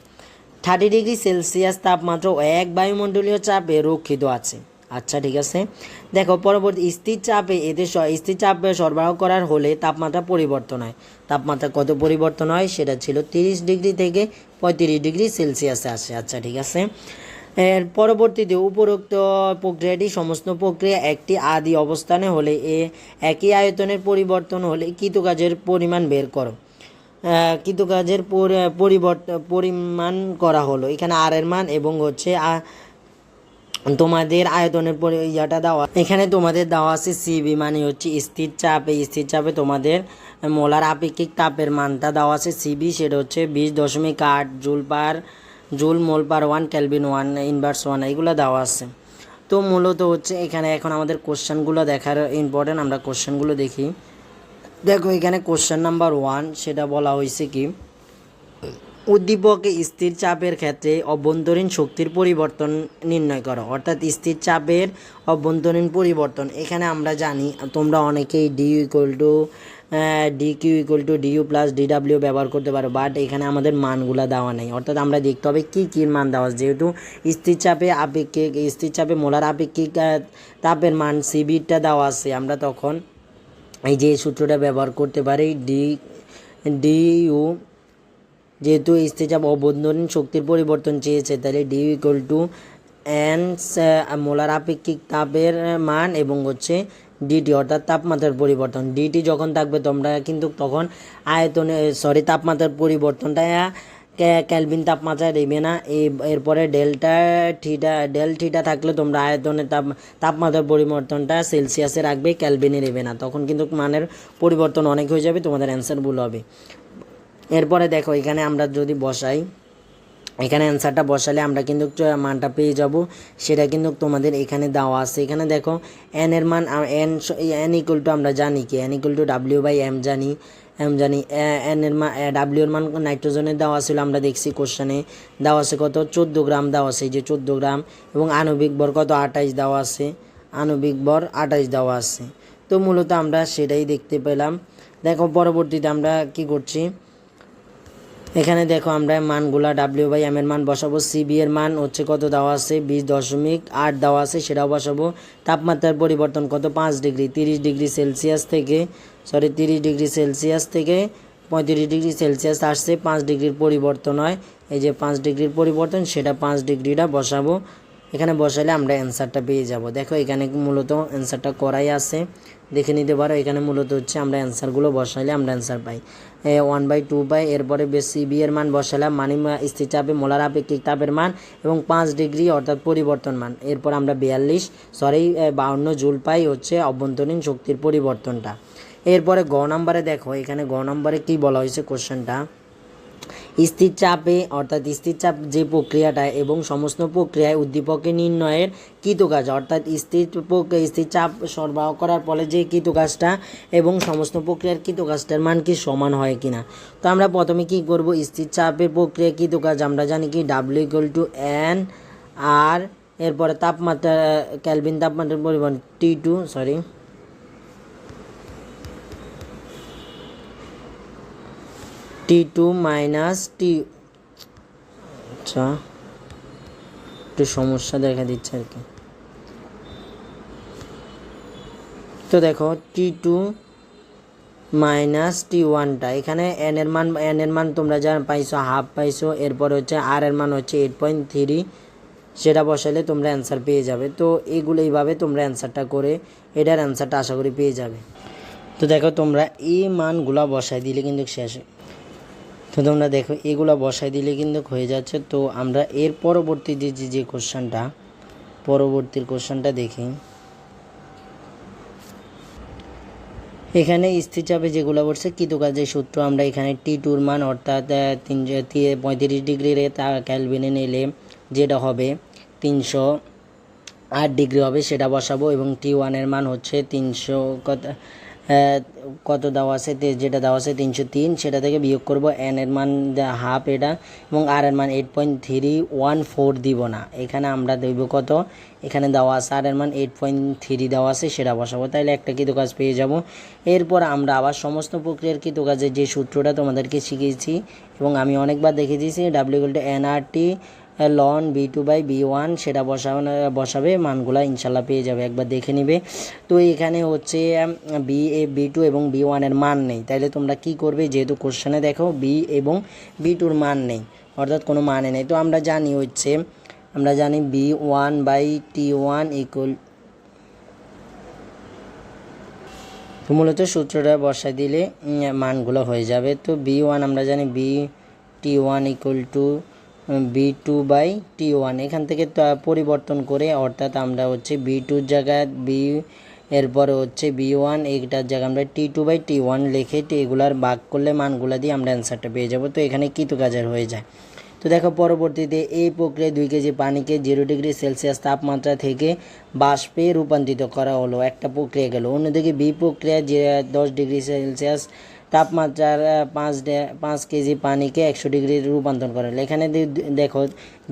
30 ডিগ্রি সেলসিয়াস তাপমাত্রা 1 বায়ুমণ্ডলীয় চাপে রক্ষিত আছে। আচ্ছা ঠিক আছে। দেখো পরবর্তী স্থির চাপে সরবরাহ করার হলে তাপমাত্রা পরিবর্তন হয়। তাপমাত্রা কত পরিবর্তন হয় সেটা ছিল 30 ডিগ্রি থেকে 35 ডিগ্রি সেলসিয়াসে আসে। আচ্ছা ঠিক আছে। এর পরবর্তীতে উপরোক্ত প্রক্রিয়াটি সমস্ত প্রক্রিয়া একটি আদি অবস্থানে হলে একই আয়তনের পরিবর্তন হলে কৃতকাজের পরিমাণ বের করো। কৃতকাজের পরিমাণ করা হলো, এখানে আর এর মান এবং হচ্ছে তোমাদের আয়তনের ইয়াটা দেওয়া, এখানে তোমাদের দেওয়া আছে সিবি মানে হচ্ছে স্থির চাপে তোমাদের মোলার আপেক্ষিক তাপের মানটা দেওয়া আছে সিবি, সেটা হচ্ছে 20.8 জুল মোল পার 1 কেলভিন 1 ইনভার্স 1 এগুলো দেওয়া আছে। তো মূলত হচ্ছে এখানে এখন আমাদের কোশ্চেনগুলো দেখার ইম্পর্টেন্ট, আমরা কোশ্চেনগুলো দেখি। দেখো এখানে কোশ্চেন নাম্বার 1 সেটা বলা হয়েছে কি উদ্দীপকে স্থির চাপের ক্ষেত্রে অভ্যন্তরীণ শক্তির পরিবর্তন নির্ণয় করো, অর্থাৎ স্থির চাপের অভ্যন্তরীণ পরিবর্তন। এখানে আমরা জানি তোমরা অনেকেই ডিকিউ প্লাস ডিডাব্লিউ ব্যবহার করতে পারো, বাট এখানে আমাদের মানগুলা দেওয়া নেই, অর্থাৎ আমরা দেখতে হবে কী মান দেওয়া আছে। যেহেতু স্থির চাপে মোলার আপেক্ষিক তাপের মান সিবিটা দেওয়া আছে, আমরা তখন এই যে সূত্রটা ব্যবহার করতে পারি ডিইউ, যেহেতু স্থিরচাপ অভ্যন্তরীণ শক্তির পরিবর্তন চেয়েছে, তাহলে DU equal to N molar আপেক্ষিক তাপের মান এবং হচ্ছে ডিটি অর্থাৎ তাপমাত্রার পরিবর্তন। ডিটি যখন থাকবে তোমরা কিন্তু তখন তাপমাত্রার পরিবর্তনটা ক্যালভিন তাপমাত্রায় নেবে না। এরপরে ডেল থিটা থাকলে তোমরা আয়তনের তাপমাত্রার পরিবর্তনটা সেলসিয়াসে রাখবে, ক্যালভিনে নেবে না, তখন কিন্তু মানের পরিবর্তন অনেক হয়ে যাবে, তোমাদের অ্যান্সার ভুল হবে। এরপরে দেখো এখানে আমরা যদি বসাই, এখানে অ্যান্সারটা বসালে আমরা কিন্তু মানটা পেয়ে যাব, সেটা কিন্তু তোমাদের এখানে দেওয়া আছে। এখানে দেখো এন এর মান এন ইকুয়াল টু আমরা জানি কি N equal to W by M জানি এন এর মান ডাব্লিউ এর মান নাইট্রোজেনের দেওয়া ছিল, আমরা দেখছি কোশ্চেনে দেওয়া আছে কত 14 গ্রাম দেওয়া আছে, এই যে 14 গ্রাম, এবং আণবিক ভর কত 28 দেওয়া আছে, আণবিক ভর 28 দেওয়া আছে। তো মূলত আমরা সেটাই দেখতে পেলাম। দেখো পরবর্তীতে আমরা কি করছি, এখানে দেখো আমরা মানগুলা ডাব্লিউ বাই এম এর মান বসাবো, সিবি এর মান হচ্ছে কত দেওয়া আছে 20.8 দেওয়া আছে, সেটাও বসাবো। তাপমাত্রার পরিবর্তন কত 5 ডিগ্রি, 30 ডিগ্রি সেলসিয়াস থেকে 35 ডিগ্রি সেলসিয়াস আসছে, 5 ডিগ্রির পরিবর্তন হয়, এই যে 5 ডিগ্রির পরিবর্তন, সেটা 5 ডিগ্রিটা বসাবো। এখানে বসালে আমরা অ্যান্সারটা পেয়ে যাব। দেখো এখানে মূলত অ্যান্সারটা করাই আছে, দেখে নিতে পারো। এখানে মূলত হচ্ছে আমরা অ্যান্সারগুলো বসাইলে আমরা অ্যান্সার পাই 1/2 পাই। এরপরে সিবি এর মান বসালাম, মানে স্থির চাপে মোলার আপেক্ষিক তাপের মান এবং 5 ডিগ্রি অর্থাৎ পরিবর্তন মান। এরপর আমরা 52 জুল পাই হচ্ছে অভ্যন্তরীণ শক্তির পরিবর্তনটা। এরপরে গ নাম্বারে দেখো, এখানে গ নাম্বারে কী বলা হয়েছে কোশ্চেনটা, স্থির চাপে অর্থাৎ স্থির চাপ যে প্রক্রিয়াটা এবং সমস্ত প্রক্রিয়ায় উদ্দীপকে নির্ণয়ের কৃতকাজ, অর্থাৎ স্থির চাপ সরবরাহ করার ফলে যে কৃতকাজটা এবং সমস্ত প্রক্রিয়ার কৃতকাজটার মান কি সমান হয় কিনা। তো আমরা প্রথমে কি করব, স্থির চাপের প্রক্রিয়া কৃতকাজ আমরা জানি কি ডাব্লিউ ইকুয়াল টু এন আর, এরপরে তাপমাত্রা ক্যালভিন তাপমাত্রার পরিমাণ T2 মাইনাস টি, আচ্ছা একটু সমস্যা দেখা দিচ্ছে আর কি। তো দেখো T2 মাইনাস T1টা, এখানে এন এর মান তোমরা যা পাইছো হাফ পাইছো, এরপর হচ্ছে আর এর মান হচ্ছে 8.3, সেটা বসালে তোমরা অ্যান্সার পেয়ে যাবে। তো এইগুলো এইভাবে তোমরা অ্যান্সারটা করে এটার অ্যান্সারটা আশা করি পেয়ে যাবে। তো দেখো তোমরা এই মানগুলো বসাই দিলে কিন্তু শেষ, তো তোমরা দেখো এগুলো বসাই দিলে কিন্তু হয়ে যাচ্ছে। তো আমরা এর পরবর্তী যে কোশ্চেনটা দেখি, এখানে স্থির চাপে যেগুলো বলছে কৃতকাজের সূত্র, আমরা এখানে T2 মান অর্থাৎ 35 ডিগ্রির ক্যালভিনে নিলে যেটা হবে 308 ডিগ্রি হবে, সেটা বসাবো, এবং T1 এর মান হচ্ছে 300 কত দেওয়া আছে, যেটা দেওয়া আছে 303, সেটা থেকে বিয়োগ করব এন এর মান হাফ এটা, এবং আর এর মান 8.314 দিব না, এখানে আমরা দেব কত, এখানে দেওয়া আছে আর এর মান 8.3 দেওয়া আছে, সেটা বসাবো, তাইলে একটা কৃতকাজ পেয়ে যাব। এরপর আমরা আবার সমস্ত প্রক্রিয়ার কৃতকাজের যে সূত্রটা তোমাদেরকে শিখিয়েছি এবং আমি অনেকবার দেখে দিয়েছি, W equal to NRT ln V2/V1, সেটা বসাবে, মানগুলা ইনশাল্লাহ পেয়ে যাবে, একবার দেখে নিবে। তো এখানে হচ্ছে B2 এবং B1 এর মান নেই, তাইলে তোমরা কি করবে, যেহেতু কোশ্চেনে দেখো B এবং B2 মান নেই, অর্থাৎ কোনো মানে নেই। তো আমরা জানি B1/T1 ইকুয়াল, তো মূলত সূত্রটা বসাই দিলে মানগুলো হয়ে যাবে। তো B1 আমরা জানি T1 ইকুয়াল টু B2/T1, এখান থেকে পরিবর্তন করে, অর্থাৎ আমরা হচ্ছে B2-র জায়গায় এরপরে হচ্ছে B1, এইটার জায়গায় আমরা T2/T1 লিখে এগুলার ভাগ করলে মানগুলা দিয়ে আমরা অ্যান্সারটা পেয়ে যাব। তো এখানে কৃতকাজের হয়ে যায়। তো দেখো পরবর্তীতে এই প্রক্রিয়ায় 2 কেজি পানিকে 0 ডিগ্রি সেলসিয়াস তাপমাত্রা থেকে বাষ্পে রূপান্তরিত করা হলো, একটা প্রক্রিয়া গেল। অন্যদিকে বি প্রক্রিয়া 10 ডিগ্রি সেলসিয়াস তাপমাত্রার 5 কেজি পানিকে 100 ডিগ্রি রূপান্তর করে। এখানে দেখো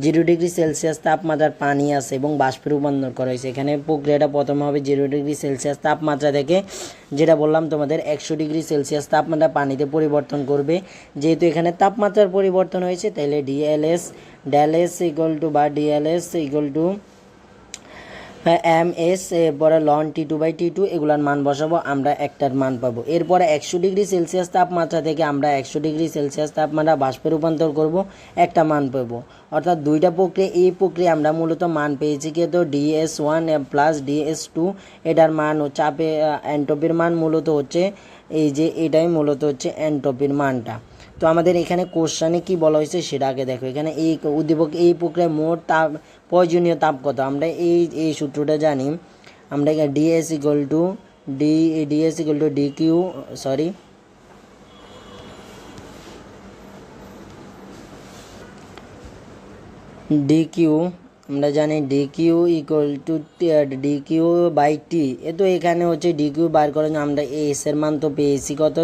0 ডিগ্রি সেলসিয়াস তাপমাত্রার পানি আছে এবং বাষ্পে রূপান্তর করা হয়েছে। এখানে প্রক্রিয়াটা প্রথমে হবে 0 ডিগ্রি সেলসিয়াস তাপমাত্রা থেকে, যেটা বললাম তোমাদের 100 ডিগ্রি সেলসিয়াস তাপমাত্রা পানিতে পরিবর্তন করবে। যেহেতু এখানে তাপমাত্রার পরিবর্তন হয়েছে, তাহলে ডেলএস ইকুয়াল টু বা ডিএলএস ইকুয়াল টু MS, এরপরে লন T2/T2 এগুলার মান বসাবো, আমরা একটার মান পাবো। এরপরে 100 ডিগ্রি সেলসিয়াস তাপমাত্রা থেকে আমরা 100 ডিগ্রি সেলসিয়াস তাপমাত্রা বাষ্পে রূপান্তর করব, একটা মান পাবো। অর্থাৎ দুইটা প্রক্রিয়া, এই প্রক্রিয়া আমরা মূলত মান পেয়েছি কিন্তু DS1 প্লাস DS2, এটার মান চাপে এন্ট্রপির মান মূলত হচ্ছে এই যে এটাই মূলত হচ্ছে এন্ট্রপির মানটা। তো আমাদের এখানে কোশ্চানে কি বলা হয়েছে সেটা আগে দেখো। এখানে এই উদ্দীপক এই প্রক্রিয়ায় মোট তাপ প্রয়োজনীয় তাপ কত, আমরা এই সূত্রটা জানি। আমরা এখানে ডিএস ইকুয়াল টু ডিকিউ আমরা জানি ডিকিউ ইকুয়াল টু ডিকিউ/টি। তো এখানে হচ্ছে ডিকিউ বার করার জন্য আমরা এস এর মান তো পেয়েছি কত,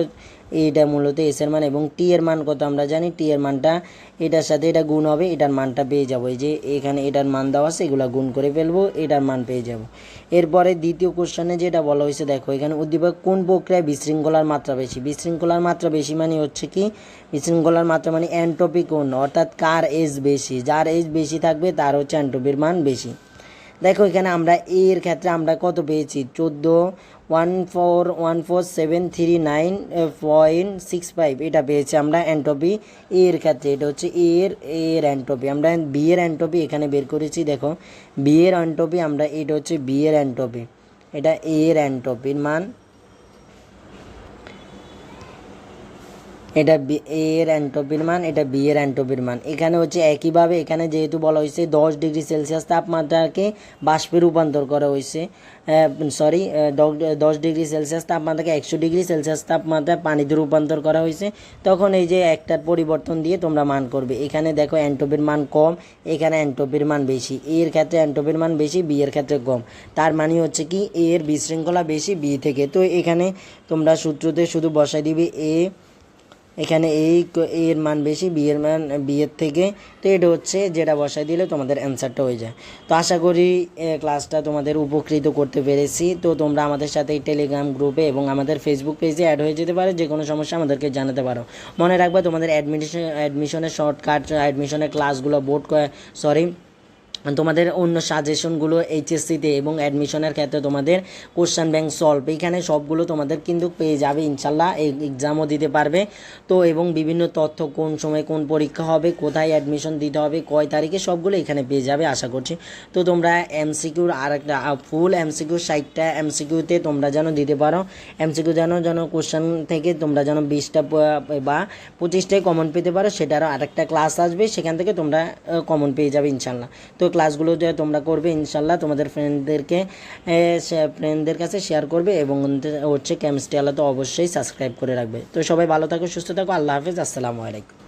এইটা মূলত এস এর মান, এবং টি এর মান কত আমরা জানি, টি এর মানটা এটার সাথে এটা গুণ হবে, এটার মানটা পেয়ে যাবো। এই যে এখানে এটার মান দেওয়া আছে, এগুলো গুণ করে ফেলবো, এটার মান পেয়ে যাব। এরপরে দ্বিতীয় কোশ্চেনে যেটা বলা হয়েছে দেখো, এখানে উদ্দীপক কোন প্রক্রিয়ায় বিশৃঙ্খলার মাত্রা বেশি। বিশৃঙ্খলার মাত্রা বেশি মানে হচ্ছে কি, বিশৃঙ্খলার মাত্রা মানে এন্ট্রপি কোন, অর্থাৎ কার এজ বেশি, যার এজ বেশি থাকবে তার হচ্ছে এন্ট্রপির মান বেশি। দেখো এখানে আমরা এর ক্ষেত্রে আমরা কত পেয়েছি, 14,14739.65 এটা পেয়েছি আমরা এন্ট্রপি এর ক্ষেত্রে। এটা হচ্ছে এর এন্ট্রপি। আমরা বি এর এন্ট্রপি এখানে বের করেছি, দেখো বি এর এন্ট্রপি আমরা, এটা হচ্ছে বি এর এন্ট্রপি, এটা এর এন্ট্রপির মান, এটা এর এন্ট্রপির মান, এটা বি এর এন্ট্রপির মান। এখানে হচ্ছে একইভাবে এখানে যেহেতু বলা হয়েছে 10 ডিগ্রি সেলসিয়াস তাপমাত্রাকে বাষ্পে রূপান্তর করা হয়েছে, 10 ডিগ্রি সেলসিয়াস তাপমাত্রাকে 100 ডিগ্রি সেলসিয়াস তাপমাত্রায় পানিতে রূপান্তর করা হয়েছে, তখন এই যে একটার পরিবর্তন দিয়ে তোমরা মান করবে। এখানে দেখো এন্ট্রপির মান কম, এখানে এন্ট্রপির মান বেশি, এর ক্ষেত্রে এন্ট্রপির মান বেশি, বি এর ক্ষেত্রে কম, তার মানে হচ্ছে কি এর বিশৃঙ্খলা বেশি বি থেকে। তো এখানে তোমরা সূত্রতে শুধু বসাই দিবে এখানে এর মান বেশি, বি এর মান বি এর থেকে। তো এটা হচ্ছে যেটা বসাই দিলে তোমাদের অ্যান্সারটা হয়ে যায়। তো আশা করি ক্লাসটা তোমাদের উপকৃত করতে পেরেছি। তো তোমরা আমাদের সাথে এই টেলিগ্রাম গ্রুপে এবং আমাদের ফেসবুক পেজে অ্যাড হয়ে যেতে পারো, যে কোনো সমস্যা আমাদেরকে জানাতে পারো। মনে রাখবে তোমাদের অ্যাডমিশনের শর্টকাট, অ্যাডমিশনের ক্লাসগুলো তোমাদের অন্য সাজেশনগুলো এইচএসসিতে এবং অ্যাডমিশনের ক্ষেত্রে তোমাদের কোশ্চেন ব্যাংক সলভ, এইখানে সবগুলো তোমাদের কিন্তু পেয়ে যাবে ইনশাল্লাহ, এই এক্সামও দিতে পারবে। তো এবং বিভিন্ন তথ্য, কোন সময় কোন পরীক্ষা হবে, কোথায় অ্যাডমিশন দিতে হবে, কয় তারিখে, সবগুলো এখানে পেয়ে যাবে আশা করছি। তো তোমরা এমসিকিউর আর একটা ফুল এমসিকিউ 60টা এমসিকিউতে তোমরা যেন দিতে পারো, এমসিকিউ যেন কোশ্চেন থেকে তোমরা যেন 20টা বা 25টাই কমন পেতে পারো, সেটারও আরেকটা ক্লাস আসবে, সেখান থেকে তোমরা কমন পেয়ে যাবে ইনশাল্লাহ। তো ক্লাসগুলো যে তোমরা করবে ইনশাল্লাহ, তোমাদের ফ্রেন্ডদের কাছে শেয়ার করবে, এবং হচ্ছে কেমিস্ট্রি আলাদা অবশ্যই সাবস্ক্রাইব করে রাখবে। তো সবাই ভালো থাকো, সুস্থ থাকো, আল্লাহ হাফেজ, আসসালামু আলাইকুম।